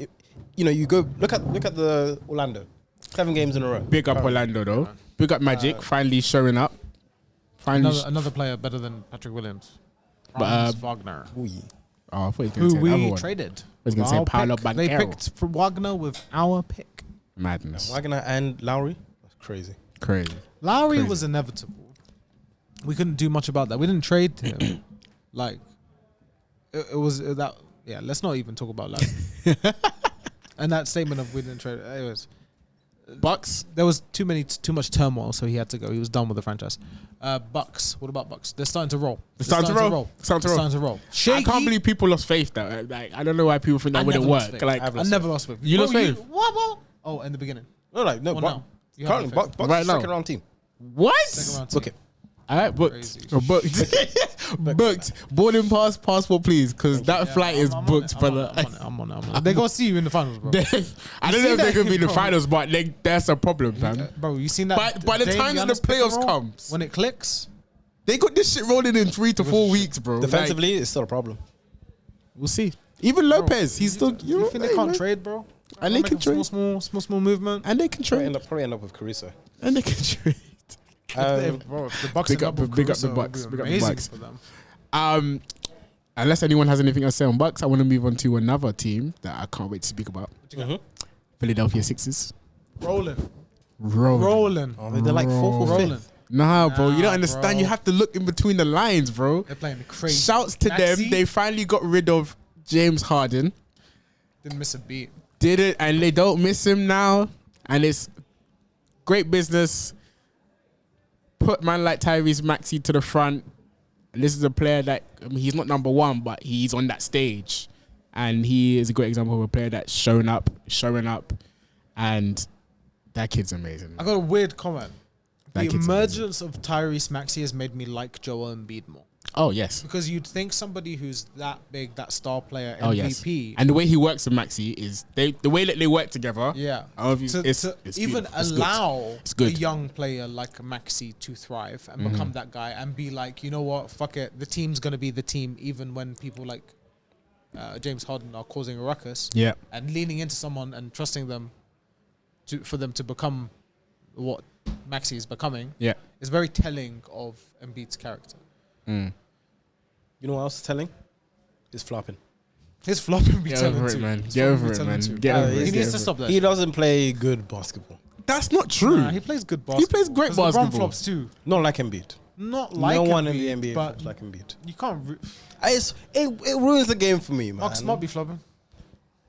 you go look at the Orlando, 7 games in a row. Big up Orlando though. Big up Magic finally showing up. Finally. Another player better than Patrick Williams. But, Franz Wagner. Ooh. Oh, I thought he was going to Who say another we one. traded. I was gonna With say our Paolo pick. They Banchero. picked for Wagner with our pick. Madness. Wagner and Lowry. That's crazy. Crazy. Lowry Crazy. was inevitable. We couldn't do much about that. We didn't trade him. Like, it was that. Yeah, let's not even talk about Lowry. And that statement of we didn't trade. Anyways, Bucks. there was too much turmoil, so he had to go. He was done with the franchise. Bucks. What about Bucks? They're starting to roll. They're starting to roll. Starting to roll. I Shaky. can't believe people lost faith though. Like I don't know why people think that I wouldn't never lost work. faith. Like I've I never lost faith. You lost faith? What? Oh, in the beginning. No, Well, Buck, now. You have currently no faith. Bucks Right is now. second round team. What? Second round Book team. it. All right, booked. Crazy. Booked. Boarding pass, passport, please, because that flight is I'm booked, on it, brother. I'm on it. They're gonna see you in the finals, bro. I don't know if they're gonna be in the bro? finals, but that's a problem, fam. Bro, you seen that? But by the Dame time that the Giannis pick and playoffs roll? comes, when it clicks, they got this shit rolling in 3 to 4 weeks, bro. Defensively, it's still a problem. Like, we'll see. Even Lopez, he's still. you think they can't trade, bro? And they can Make a trade. small movement. And they can trade. Probably end up with Caruso. And they can trade. Bro, if the Bucks Big end up with the Caruso, Bucks, it'll be big up the amazing Bucks. for them. Unless anyone has anything else to say on Bucks, I want to move on to another team that I can't wait to speak about. Philadelphia Sixers. Rolling. Rolling. Oh, they're like fourth or Rolling. fifth. Nah, bro, you Nah, don't understand. bro. You have to look in between the lines, bro. They're playing crazy. Shouts to them. Maxey They finally got rid of James Harden. didn't miss a beat. Did it, and they don't miss him now. And it's great business. Put man like Tyrese Maxey to the front. And this is a player that, I mean, he's not number one, but he's on that stage. And he is a great example of a player that's showing up. And that kid's amazing. I got a weird comment. That The kid's emergence of Tyrese Maxey has made me like Joel Embiid more. Oh, yes. Because you'd think somebody who's that big, that star player, Oh, yes. MVP, And the way he works with Maxey is, the way that they work together. yeah, It's even beautiful. It's good. allow It's good. a young player like Maxey to thrive and become that guy and be like, you know what, fuck it, the team's gonna be the team, even when people like James Harden are causing a ruckus. Yeah. And leaning into someone and trusting them for them to become what Maxey is becoming. Yeah. Is very telling of Embiid's character. You know what else is telling? He's flopping. His flopping be Get telling over it, too. man. His Get flopping over be it, telling man. too. Get over it. He Get needs over to it. stop that. He doesn't play good basketball. That's not true. Nah, he plays good basketball. plays great 'Cause LeBron basketball. flops too. Not like Embiid. Not like No Embiid, one in the NBA but flops like Embiid. you can't. It ruins the game for me, man. Mark Smart be flopping.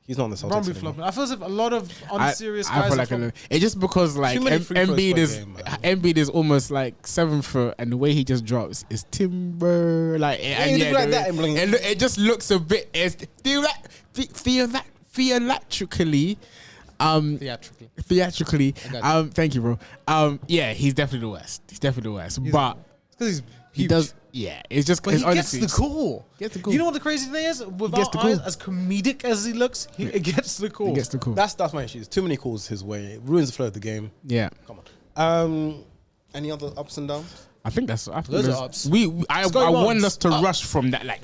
He's not on the LeBron Celtics be anymore. flopping. I feel as if a lot of unserious I guys feel are like flopping. it's just because like Too many free throws Embiid per is game, man. Embiid is almost like 7 foot, and the way he just drops is timber. Like and he look like that, Emblem. it just looks a bit theatrically. Theatrically. Thank you, bro. Yeah, he's definitely the worst. He's definitely the worst. But Because he huge. does. Yeah, it's just. But it's he gets honestly, the call. Gets the call. You know what the crazy thing is? With gets our the eyes, call. as comedic as he looks, he gets the call. He gets the call. That's my issue. Too many calls his way. It ruins the flow of the game. Yeah. Come on. Any other ups and downs? I think that's. I think Those are that's- ups. I Scotty want Barnes, us to rush from that. Like,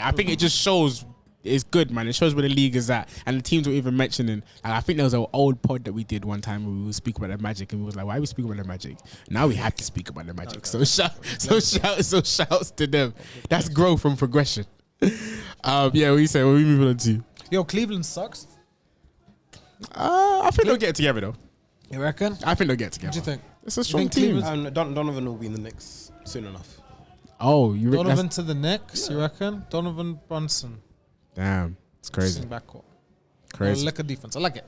I think it just shows. It's good, man. It shows where the league is at, and the teams were even mentioning. And I think there was an old pod that we did one time where we would speak about the Magic, and we was like, "Why are we speaking about the Magic?" Now we have to speak about the Magic. So shouts to them. That's growth from progression. Yeah, what you say? What are we moving on to? Yo, Cleveland sucks. I think they'll get together though. You reckon? I think they'll get together. What do you think? It's a strong think team. Cleveland's- Donovan will be in the Knicks soon enough. Oh, you reckon? Donovan to the Knicks, you reckon? Donovan Brunson. Damn, it's crazy. Interesting backcourt. Crazy. Liquor defense. I like it.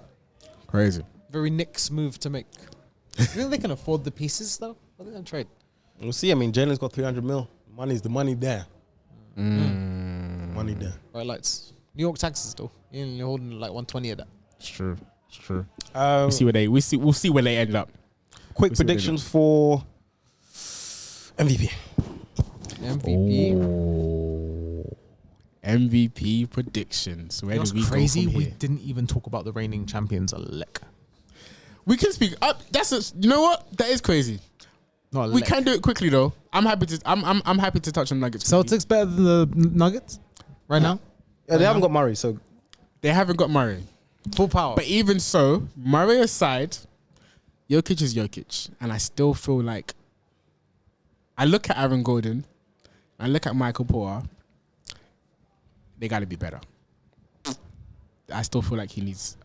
Crazy. Very Knicks move to make. You think they can afford the pieces though? What are they gonna trade? We'll see. I mean, Jalen's got 300 mil. Money's the money there. Money there. Right, lights. New York taxes though. You're holding like 120 of that. It's true. It's true. We'll We'll see where they end up. Quick we'll see what they predictions for MVP. MVP. Oh. MVP predictions. Where You know do we what's crazy? go from We here? didn't even talk about the reigning champions a lick. We can speak up. You know what? That is crazy. Not a We can do it quickly though. I'm happy to touch on Nuggets. quickly. Celtics better than the Nuggets right now. Yeah, they haven't got Murray, so They haven't got Murray. Full power. But even so, Murray aside, Jokic is Jokic. And I still feel like I look at Aaron Gordon, I look at Michael Porter, they gotta be better. I still feel like he needs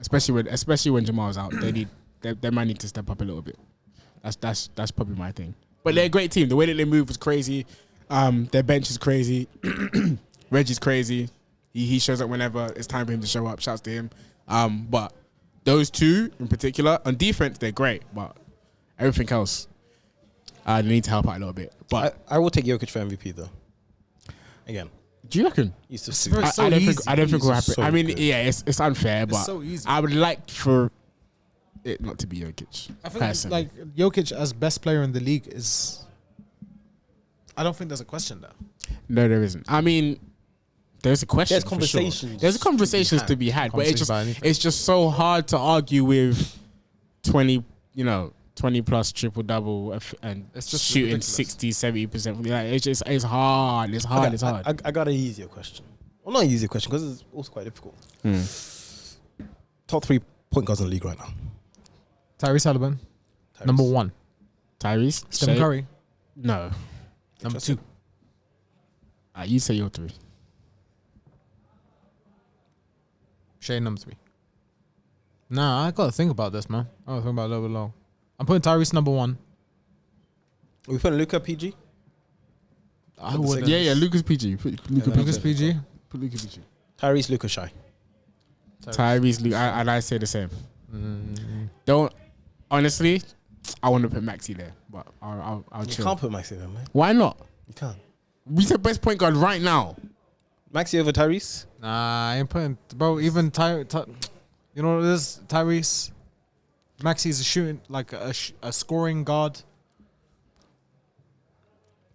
especially when Jamal's out, they might need to step up a little bit. That's probably my thing. But they're a great team. The way that they move was crazy. Their bench is crazy. Reggie's crazy. He shows up whenever it's time for him to show up. Shouts to him. But those two in particular, on defense, they're great. But everything else, they need to help out a little bit. But I will take Jokic for MVP though. Again, do you reckon? he's It's just very- I don't think easy. I don't think we'll He's happen. so I mean, good. yeah, it's unfair, but so easy. I would like for it not to be Jokic. I think personally. like Jokic as best player in the league is. I don't think there's a question there. No, there isn't. I mean, there's a question. There's for conversations Sure. There's conversations to be had, but it's just so hard to argue with 20, 20 plus triple double and It's just shooting ridiculous. 60-70%. Like it's hard. It's hard. Okay, It's hard. I got an easier question. Well, not an easier question because it's also quite difficult. Top 3 point guards in the league right now. Tyrese Halliburton, Tyrese. number 1. Tyrese, Stephen Shea? Curry, No, number 2. you say your 3. Shea, number 3. Nah, I gotta think about this, man. I gotta think about it a little bit long. I'm putting Tyrese number 1. Are we putting Luka PG? I would. Yeah. Lucas PG. Lucas PG. Put Lucas PG. Tyrese, Luka, Shy. Tyrese, and I say the same. Don't honestly. I want to put Maxi there, but I'll You chill. can't put Maxi there, man. Why not? You can't. He's the best point guard right now. Maxi over Tyrese? Nah, I ain't putting, bro. Even you know what it is? Tyrese, Maxi's a shooting like a scoring guard.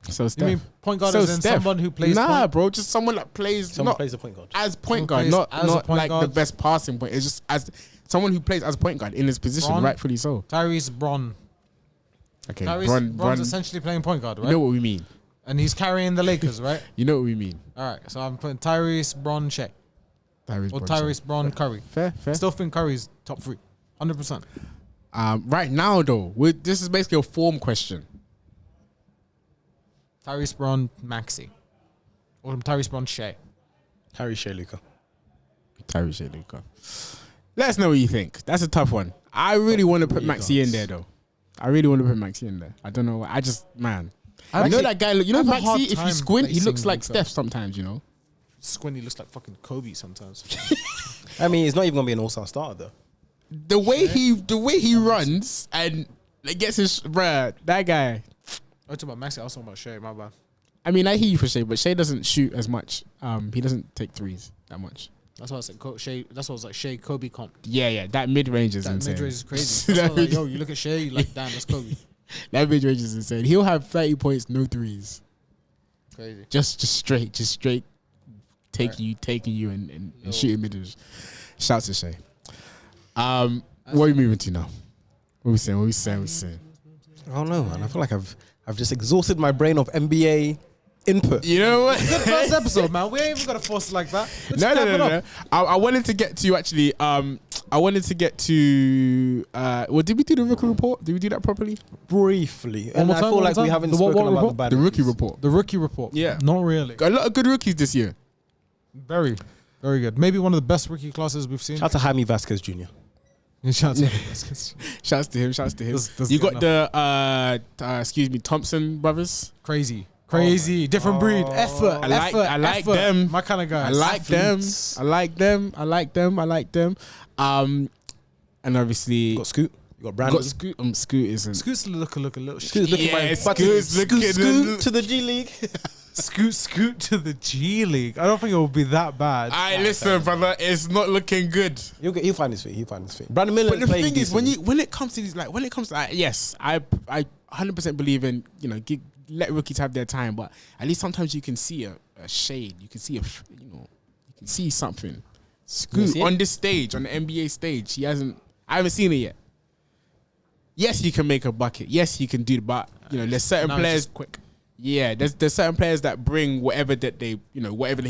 So You Steph. mean point guard So is in Steph. someone who plays? Nah, point? bro, just someone that plays Someone not plays the point guard. as point Someone guard, plays not as a not point like the guard. best passing point. It's just as someone who plays as a point guard in his position, Bron? rightfully so. Tyrese Bron. Okay, Bron's essentially playing point guard, right? You know what we mean. And he's carrying the Lakers, right? You know what we mean. All right, so I'm putting Tyrese Bron Shea Tyrese or Bronson. Tyrese Bron Curry. Fair. Still think Curry's top 3, 100%. Right now, though, this is basically a form question. Tyrese Bron Maxi, or Tyrese Bron Shea. Harry, Shea, Luka. Tyrese Luka. Let us know what you think. That's a tough one. I really want to put three Maxi in guards. there, though. I really want to put Maxi in there. I don't know. I just, man. I You know actually- that guy, you know I have a hard Maxi, if you time squint, he placing looks like Luka. Steph sometimes, you know? Squinty looks like fucking Kobe sometimes. I mean, he's not even going to be an all-star starter, though. The way he runs and like, gets his, bruh, that guy. I was talking about Maxi. I was talking about Shea. My bad. I mean, I hear you for Shea, but Shea doesn't shoot as much. He doesn't take threes that much. That's why I said Shea. That's why I was like Shea Kobe comp. Yeah, that mid-range is That insane. mid range is crazy. That's why I was like, yo, you look at Shea, you like, damn, that's Kobe. That mid-range is insane. He'll have 30 points, no threes. Crazy. Just straight taking you and shooting mid-range. Shouts to Shea. What are we moving to now? What we saying? I don't know, man. I feel like I've just exhausted my brain of NBA input. You know what? Good first episode, man. We ain't even got to force it like that. Let's No. clap it up. I wanted to get to actually. I wanted to get to. Well, did we do the rookie report? Did we do that properly? Briefly. One more I time, feel one like more we time. haven't The what spoken about report? the bad The rookie rookies. report. The rookie report. Yeah. Not really. Got a lot of good rookies this year. Very, very good. Maybe one of the best rookie classes we've seen. Shout out to Jaime Vasquez Jr. Shout out to Shouts to him. Does You get got the Thompson brothers. Crazy. Different breed. Effort. I like effort. them. My kind of guy. I like them. And obviously You got Scoot. You got Brandon. Scoot isn't. Scoot's look a little Scoot's looking Yeah, about Scoot's looking Scoot to the G League. Scoot to the G League. I don't think it will be that bad. I listen, brother. It's not looking good. He'll find his feet. Brandon Miller. But the thing is, when it comes to these, yes, I 100% believe in let rookies have their time, but at least sometimes you can see a shade. You can see you can see something. Scoot see it? on this stage, on the NBA stage, I haven't seen it yet. Yes, you can make a bucket. Yes, you can do the, but there's certain Now it's players. just quick. Yeah, there's certain players that bring whatever they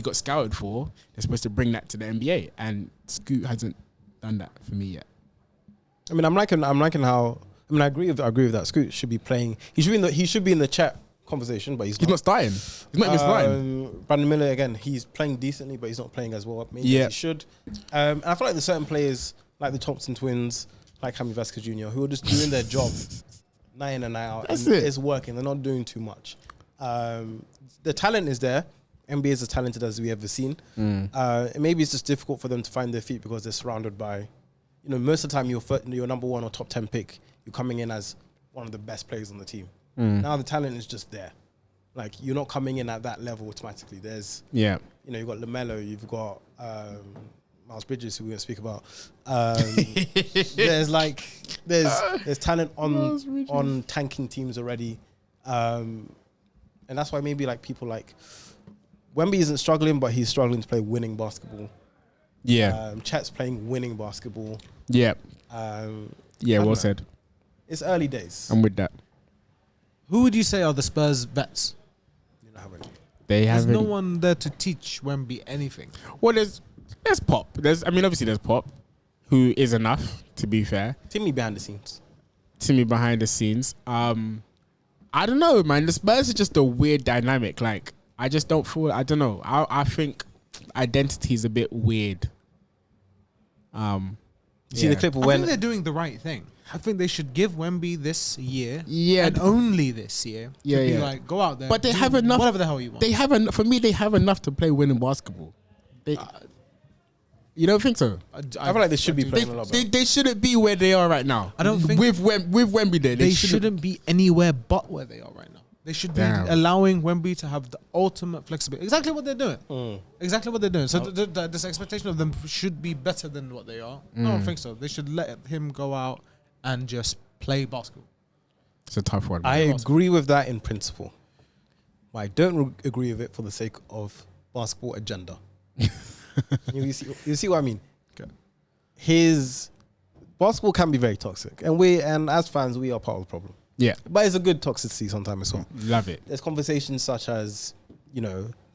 got scouted for. They're supposed to bring that to the NBA, and Scoot hasn't done that for me yet. I mean, I'm liking how. I mean, I agree with that. Scoot should be playing. He should be in the chat conversation, but he's Not starting. He's not even starting. Brandon Miller again. He's playing decently, but he's not playing as well. Maybe Yeah. as he should. And I feel like there's certain players like the Thompson twins, like Jaime Vasquez Jr., who are just doing their job night in and night out. That's and it. It's working. They're not doing too much. The talent is there. NBA is as talented as we ever seen. Maybe it's just difficult for them to find their feet because they're surrounded by, most of the time you're number 1 or top 10 pick. You're coming in as one of the best players on the team. Now the talent is just there. Like, you're not coming in at that level automatically. There's, Yeah. you've got LaMelo, you've got Miles Bridges, who we're going to speak about. There's like there's talent on tanking teams already, and that's why maybe like people like Wemby isn't struggling, but he's struggling to play winning basketball. Yeah. Chet's playing winning basketball. Yeah. Yeah, well know. said. It's early days. I'm with that. Who would you say are the Spurs vets? You don't have any. They There's haven't. no one there to teach Wemby anything. Well, there's Pop. Obviously there's Pop, who is enough, to be fair. Timmy behind the scenes. Timmy behind the scenes. I don't know, man. The Spurs are just a weird dynamic. Like, I just don't feel. I don't know. I think identity is a bit weird. You see the clip of I when think they're doing the right thing. I think they should give Wemby this year, Yeah. and only this year, Yeah, to be yeah. like, go out there, But they do have enough. whatever the hell you want. They have for me. They have enough to play winning basketball. You don't think so? I feel like they should be playing a lot better. They shouldn't be where they are right now. I don't think- with Wemby there. They shouldn't be anywhere but where they are right now. They should be Damn. allowing Wemby to have the ultimate flexibility. Exactly what they're doing. Exactly what they're doing. So this expectation of them should be better than what they are. I don't think so. They should let him go out and just play basketball. It's a tough one. I agree with that in principle. But I don't agree with it for the sake of basketball agenda. you see what I mean? Okay. His basketball can be very toxic, and as fans we are part of the problem. Yeah, But it's a good toxicity sometimes as well. love it. There's conversations such as,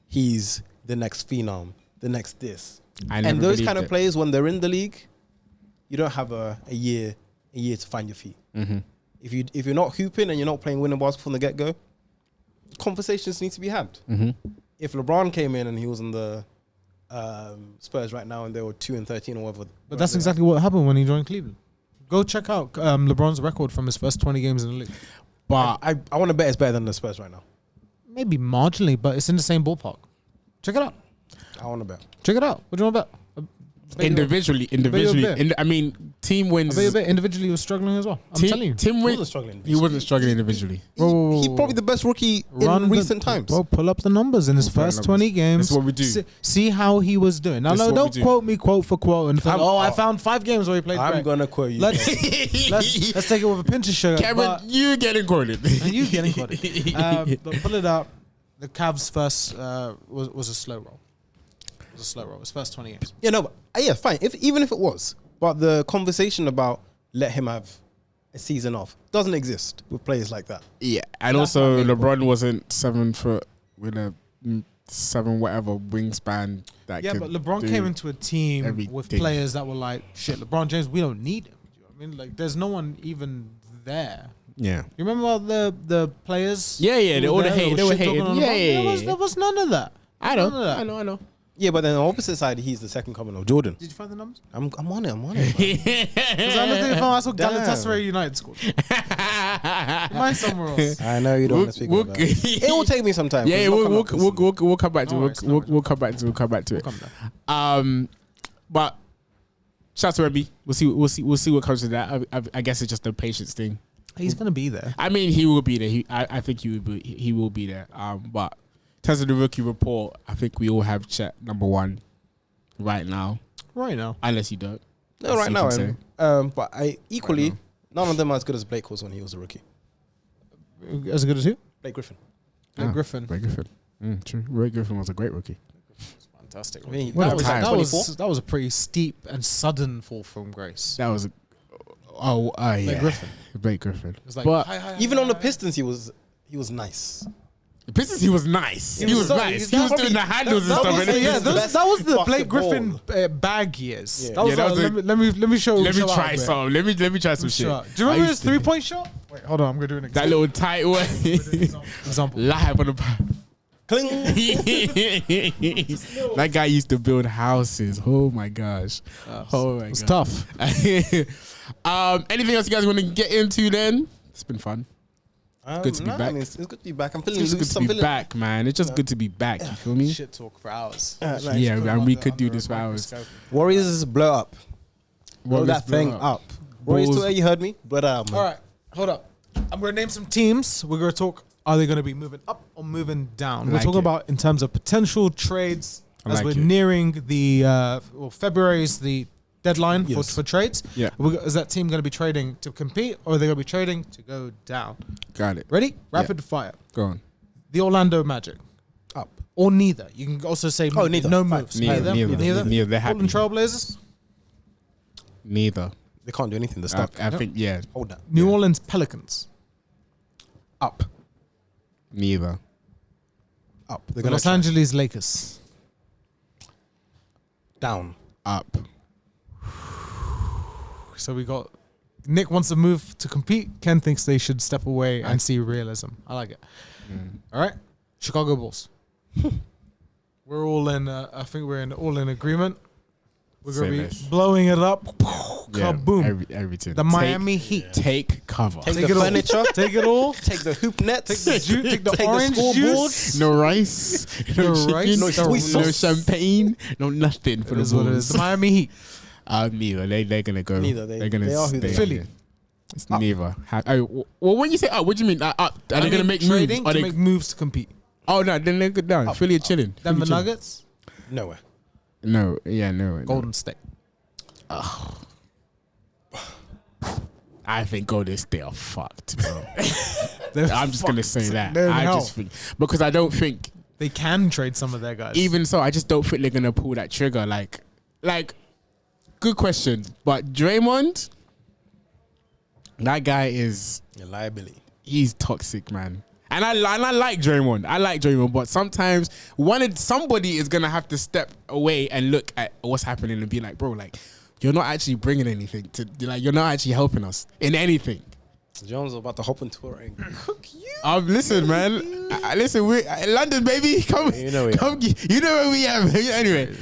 he's the next phenom, the next this. I never And those believed kind of it. players, when they're in the league, you don't have a year to find your feet. Mm-hmm. If you're not hooping and you're not playing winning basketball from the get-go, conversations need to be had. Mm-hmm. If LeBron came in and he was in the Spurs right now and they were 2-13 or whatever. But that's exactly what happened when he joined Cleveland. Go check out LeBron's record from his first 20 games in the league. But I want to bet it's better than the Spurs right now. Maybe marginally, but it's in the same ballpark. Check it out. I want to bet. Check it out. What do you want to bet? individually, team wins. I bet you bet individually he was struggling as well. I'm telling you. Team He wins. wasn't struggling. He wasn't struggling individually. He's probably the best rookie in recent times. Bro, pull up the numbers in his Pull up first numbers. 20 games. That's what we do. See how he was doing. Now, That's no, what we don't do. quote me quote for quote and think, I I'm- found 5 games where he played I'm great. going to quote you. Let's take it with a pinch of sugar. Cameron, but- you getting quoted. and you getting quoted. But pull it up. The Cavs first was a slow roll. It was a slow roll. It was first 20 games. Yeah, no, but yeah, fine. Even if it was, but the conversation about let him have a season off doesn't exist with players like that. Yeah, and That's also my main LeBron wasn't 7 foot with a 7 whatever wingspan. That Yeah, could but LeBron do came into a team with everything. players that were like, shit, LeBron James, we don't need him. Do you know what I mean? Like, there's no one even there. Yeah, You remember all the players? Yeah, yeah, who they were all there hate- that they were were shit-talking hating. on Yeah, LeBron? yeah, There was none of that. I None of that. know. I know. Yeah, but then on the opposite side, he's the second coming of Jordan. Did you find the numbers? I'm on it. Man. Because I looked at your phone, I saw Damn. Galatasaray United scored. Mine somewhere else. I know you don't want to speak about that. It will take me some time. 'cause Yeah, it's not coming we'll up instantly. we'll come back to No it. worries, no worries. We'll come back to it. We'll come back to it. Come down. But shout out to Wemby. We'll see what comes to that. I guess it's just a patience thing. He's going to be there. I mean, he will be there. I think he will be there. But in terms of the rookie report, I think we all have Chet number 1 right now, Right now. unless you don't. No, That's right you now. can But I equally, Right none of them are as good as Blake was when he was a rookie. As good as who? Blake Griffin. Blake Griffin. Blake Griffin. True. Blake Griffin was a great rookie. Fantastic. I mean, What that a was time. like 24. That was a pretty steep and sudden fall from grace. That was yeah. Blake Griffin. Blake Griffin. It was like, But hi, Even on the hi. Pistons, he was nice. the Pistons, he was nice. He was so- nice. that He was probably- doing the handles and that stuff. was and the- then- yeah, that was the Blake basketball. Griffin bag years. Yeah. That was, Yeah, that was let me show. Let me show out try a bit. some. Let me try some shit. Sure. Do you I remember used his to- 3-point shot? Wait, hold on. I'm gonna do an That example. little tight way. example. Live on the. Cling. That guy used to build houses. Oh my gosh. Oh my It's gosh. tough. Anything else you guys want to get into then? It's been fun. Good to be I back. mean, it's good to be back. I'm feeling It's just loose. good I'm to be feeling back, man. It's just good to be back. You feel me? Shit talk for hours. Yeah, and we could do this for hours. Warriors blow up. Blow Warriors that thing blow up. Warriors Bulls- to where you heard me? Blow that up, man. All right, hold up. I'm gonna name some teams. We're gonna talk. Are they gonna be moving up or moving down? We're Like talking it. about in terms of potential trades I as like we're it. nearing the February is the deadline Yes. for trades. Yeah. Is that team going to be trading to compete, or are they going to be trading to go down? Got it. Ready? Rapid fire. Go on. The Orlando Magic, Up. or neither. You can also say neither. no Fine. moves. Neither. Neither. They're happy. Portland Trailblazers, Neither. They can't do anything. They're stuck. I think yeah. Hold that. New Orleans Pelicans, Up. Neither. Up. They're the gonna Los Angeles Lakers. down. Up. So we got Nick wants to move to compete. Ken thinks they should step away and see realism. I like it. All right, Chicago Bulls. We're all in. I think we're all in agreement. We're gonna Say be less. blowing it up. Yeah, Kaboom! everything. The Miami Heat. Take cover. Take Take the it all. furniture. Take it all. Take the hoop nets. Take the orange juice. No rice, no No rice, chicken, no no, sauce. champagne, no nothing for It the is what it is. Bulls. The Miami Heat. Neither. They're gonna go. Neither. They're gonna They are who stay. they are. Philly. It's neither. Well, when you say up, what do you mean? Up? Are they gonna make moves? trading Are to they? make moves to compete? Oh no, then they go down. Philly are chilling. Denver Philly chilling. Nuggets, Nowhere. No, yeah, no. Golden State. I think Golden State are fucked, bro. They're I'm just gonna say fucked. that. They're in I hell. just think because I don't think They can trade some of their guys. even so, I just don't think they're gonna pull that trigger. Like, good question. But Draymond, that guy is A liability. he's toxic, man. And I like Draymond. I like Draymond, but sometimes somebody is gonna have to step away and look at what's happening and be like, bro, like you're not actually bringing anything to you're not actually helping us in anything. Jones is about to hop into it and cook you. Listen, man. Listen, we London, baby. Come, You know we come. You know where we are. Anyway,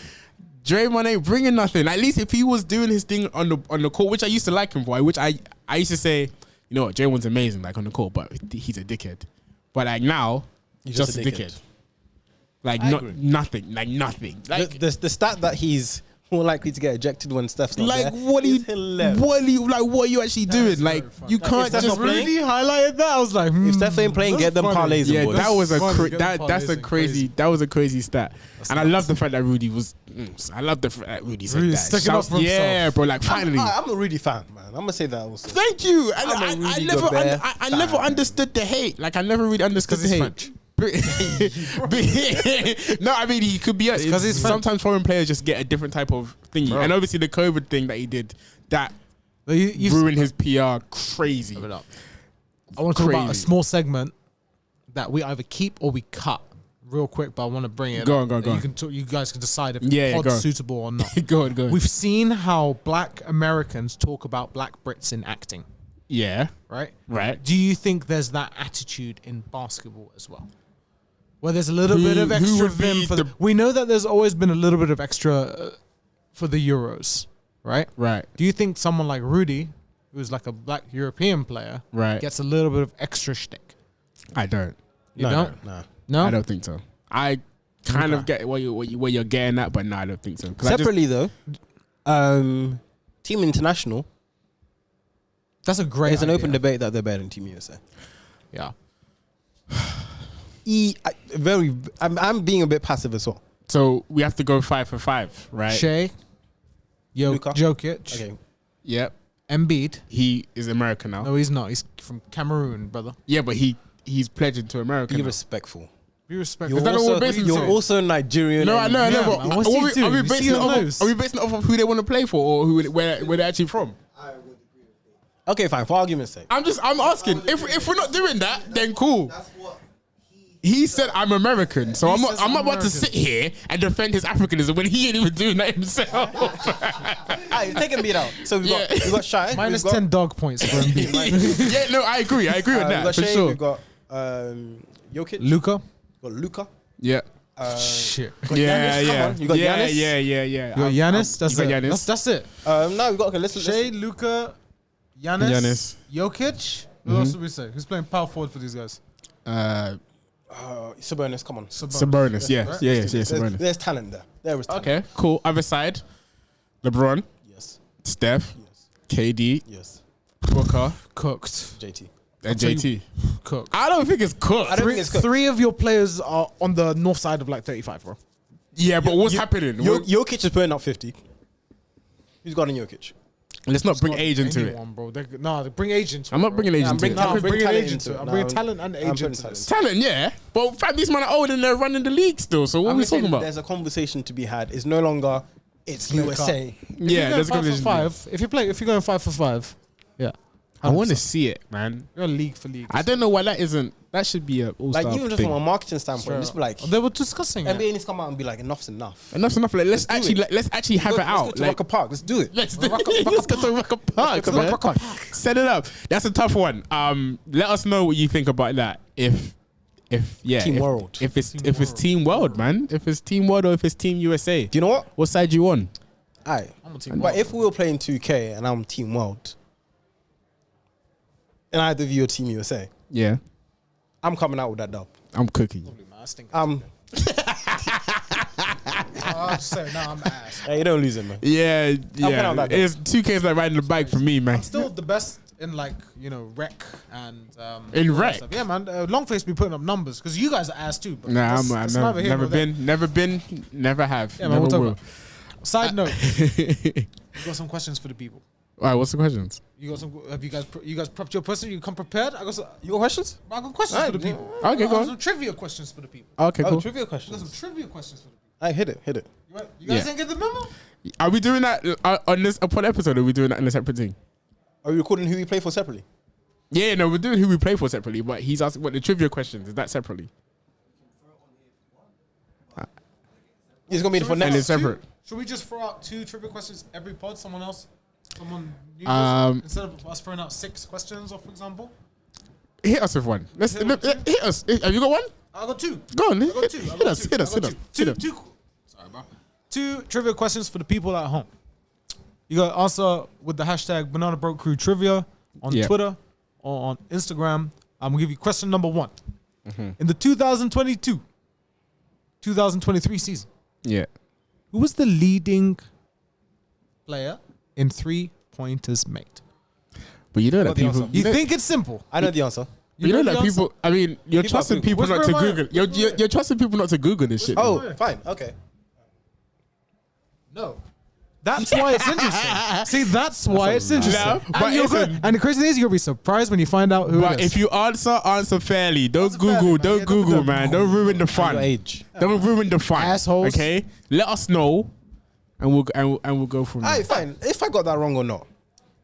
Draymond ain't bringing nothing. At least if he was doing his thing on the court, which I used to like him for, which I used to say, you know what, Draymond's amazing, like on the court, but he's a dickhead. But like now, He's just a dickhead. Like nothing. Like nothing. Like the stat that he's more likely to get ejected when Steph's not like there what are you? is hilarious. What are you actually doing? so Like funny. you Like, can't if Steph's just not playing, really highlighted that. I was like, If Steph ain't playing, that's get them funny. parlays in, Yeah, boys. that was a funny. Get that's the a parlays crazy in. that was a crazy stat, That's and I nuts. love the fact that Rudy was. I love the fact that Rudy said Rudy that. sticking up for yeah, himself. bro. Like finally, I'm a Rudy fan, man. I'm gonna say that also. thank you. And I'm a I Rudy never, Gobert I never fan. understood the hate. Like I never really understood 'Cause the he's hate. French. No, I mean he could be. 'cause he's French. Sometimes foreign players just get a different type of thingy, Bro. and obviously the COVID thing that he did that You've ruined his PR crazy. I want to talk about a Crazy. small segment that we either keep or we cut real quick, but I want to bring it Go up. on, go on, go You on. can talk, you guys can decide if Yeah, the pod's go on. suitable or not. Go on. We've seen how black Americans talk about black Brits in acting, Yeah, right? right. Do you think there's that attitude in basketball as well? Where there's a little Who- bit of who extra would be vim for the- we know that there's always been a little bit of extra for the Euros, right? Right. Do you think someone like Rudy, who's like a black European player, Right. gets a little bit of extra shtick? I don't. You No, don't? no. No? I don't think so. I kind of Okay. get where you're getting at, but no, I don't think so. 'Cause I just- Separately though, Team International. That's a great There's an idea. open debate that they're better than Team USA. Yeah. I'm being a bit passive as well. so we have to go 5 for 5, right? Shea, Luka. Jokic, Okay. Yep. Embiid. He is American now. No, he's not. He's from Cameroon, brother. Yeah, but he's pledging to America. Be now. respectful. Be respectful. Is that not what we're basing it You're on? also Nigerian. No, I and- know. Yeah, But man, what's he doing? are we You basing see it the off? nose? Are we basing it off of who they want to play for, or where they're actually from? Okay, fine. For argument's sake. I'm asking. If we're not doing that, then cool. He said I'm American, so I'm says not I'm about to American. sit here and defend his Africanism when he ain't even doing that himself. Alright, take Embiid out. So we've got Shai. Minus we've got, 10 dog points for Embiid. Yeah, no, I agree with we've that got for Shai, sure. We've got Jokic. Luca. We've got Luka. Yeah, Shit. Got Giannis. Come on. You got yeah, Giannis. yeah. You got Giannis. That's you it. got Giannis. That's it. No, we've got okay. Listen. Shea, Luca, Giannis, Giannis. Jokic. Who else do we say? Who's playing power forward for these guys? Sabonis. Come on. Sabonis, yeah, Right? yeah, There's, Sabonis. there's talent there. There is talent. Okay, cool. Other side, LeBron, Yes. Steph, Yes. KD, Yes. Booker, Cooked. JT. and tell you- JT. Cooked. I don't think it's cooked. I don't think it's cooked. Three of your players are on the north side of like 35, bro. Yeah, but what's happening? Jokic is putting up 50. Who's guarding Jokic? Let's not bring Not age into it. anyone, bro. No, bring age into it. I'm not bro. bringing age I'm into it. bringing- No, bring bringing talent age into into it. it. I'm No, bringing talent and I'm age putting into talent. this. Talent, yeah. But fam, these men are old and they're running the league still. So what are I'm we just saying talking about? there's a conversation to be had. It's no longer it's Clear USA. Yeah, If there's a you're going 5 for conversation. 5, if you're going 5 for 5, yeah. I want to 100%. see it, man. You're league for league. I don't know why that isn't. That should be a all-star Like even just thing. from a marketing standpoint, just be like They were discussing it. NBA needs to come out and be like enough's enough. Enough's enough. Like, let's do actually it. let's actually have it Let's out. go to Like, Rucker Park. Let's do it. let's go to Rucker Park, to man. Rucker Set it up. That's a tough one. Let us know what you think about that. If Team World. If it's Team World, man. If it's Team World or if it's Team USA. Do you know what? What side you on? Aye. I'm a Team But World. if we were playing 2K and I'm Team World, and I had to view your Team USA, Yeah, I'm coming out with that dub. I'm cooking. I stink. I'll just say, no, I'm ass. Hey, you don't lose it, man. Yeah, coming yeah. out that It's 2K's like riding the bike for me, man. I'm still the best in like rec and In all that rec? stuff. Yeah, man. Longface be putting up numbers because you guys are ass too. But Nah, that's I've neither here never nor there. been, never have, Yeah, man, never we'll will. talk Side note, you got some questions for the people. All right, what's the questions? You got some? Have you guys prepped your person? You come prepared? I got questions? questions for the people. Okay, I go got on. some trivia questions for the people. Okay, cool. Trivia I got questions. some trivia questions for the people. I hit it. You guys Yeah. didn't get the memo? Are we doing that on this upon episode? Or are we doing that in a separate thing? Are we recording who we play for separately? Yeah, no, we're doing who we play for separately, but he's asking what the trivia questions is that separately. It's gonna be for And next. it's separate. Should we just throw out 2 trivia questions every pod? Someone new instead of us throwing out 6 questions, or for example. Hit us with one. Hit us. Have you got one? I got 2. Go on. I got 2. Hit us. Sorry, bro. 2 trivia questions for the people at home. You got to answer with the hashtag Banana Broke Crew Trivia on Yeah. Twitter or on Instagram. I'm gonna give you question number 1. Mm-hmm. In the 2022-2023 season, Yeah. who was the leading player in 3-pointers made? But you know that Got the people. answer. You think it's simple? I know the answer. You know the that answer? people. I mean, you're People are trusting Google. people not to Whisper in my Google. You're trusting people not to Google this shit. Oh, Yeah. fine. Okay. No. That's why it's interesting. See, that's why it's interesting. No, but and, you're listen- good. And the crazy thing is, you'll be surprised when you find out who But it is. if you answer fairly. Don't Answer Google. fairly, man. Don't Yeah, Google, don't man. Don't ruin the fun. Your age. Don't ruin the fun. Assholes. Okay. Let us know, and we'll go from there. Alright, fine. If I got that wrong or not,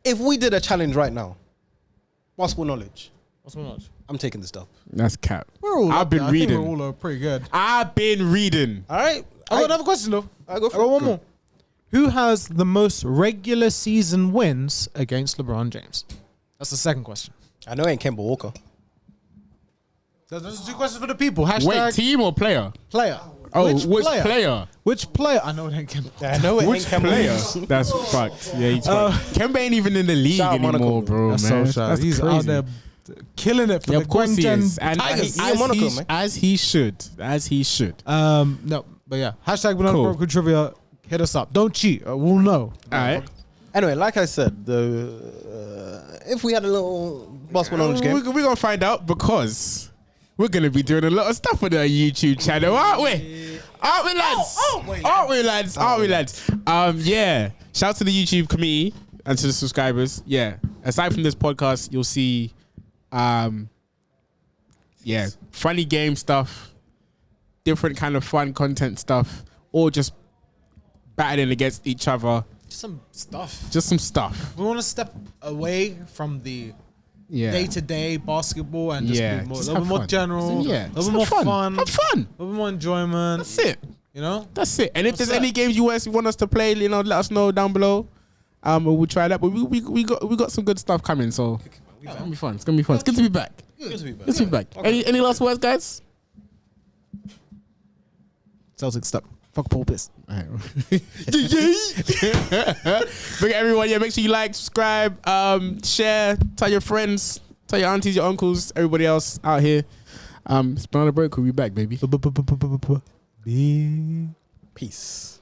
if we did a challenge right now, basketball knowledge, What's going on? I'm taking this stuff. That's cap. We're all I've up been there. I think reading. we're all pretty good. I've been reading. All right. I got another question though. I go for I got it. one more. Who has the most regular season wins against LeBron James? That's the second question. I know it ain't Kemba Walker. So those are 2 questions for the people. Hashtag Wait, team or player? player. Oh, which player? Which player? I know it ain't Kemba. I know it Which ain't Kemba player? Walker. That's fucked. Yeah, he's fucked. Kemba ain't even in the league Shout out anymore, Monaco. bro, That's man. so sad. That's He's crazy. out there killing it for Yeah, the of course he Gwengen is. And Tigers. He in Monaco, man. as he should. As he should. No, but yeah. Hashtag Banana Cool. Broken Trivia. Hit us up. Don't cheat. We'll know. All right. Anyway, like I said, if we had a little basketball knowledge game, We're going to find out because we're going to be doing a lot of stuff on our YouTube channel, aren't we? Aren't we, lads? Aren't we, lads? Aren't we, lads? Yeah. Shout out to the YouTube committee and to the subscribers. Yeah. Aside from this podcast, you'll see, funny game stuff, different kind of fun content stuff, or just battling against each other. Some stuff. Just some stuff. We want to step away from the Yeah. day-to-day basketball and just Yeah, be more, a just little have bit more fun. general, Yeah. a Just little more have fun. fun, Have fun. a little bit more enjoyment. That's it. You know? That's it. And if That's there's any it. games you want us to play, let us know down below. We'll try that. But we got some good stuff coming. So it's gonna be fun. It's gonna be fun. It's good to be back. good to be back. Good to be back. Any last words, guys? Celtics stuff. Fuck Paul Pierce. Big everyone. Yeah, make sure you like, subscribe, share, tell your friends, tell your aunties, your uncles, everybody else out here. It's Banana Break. We'll be back, baby. Peace.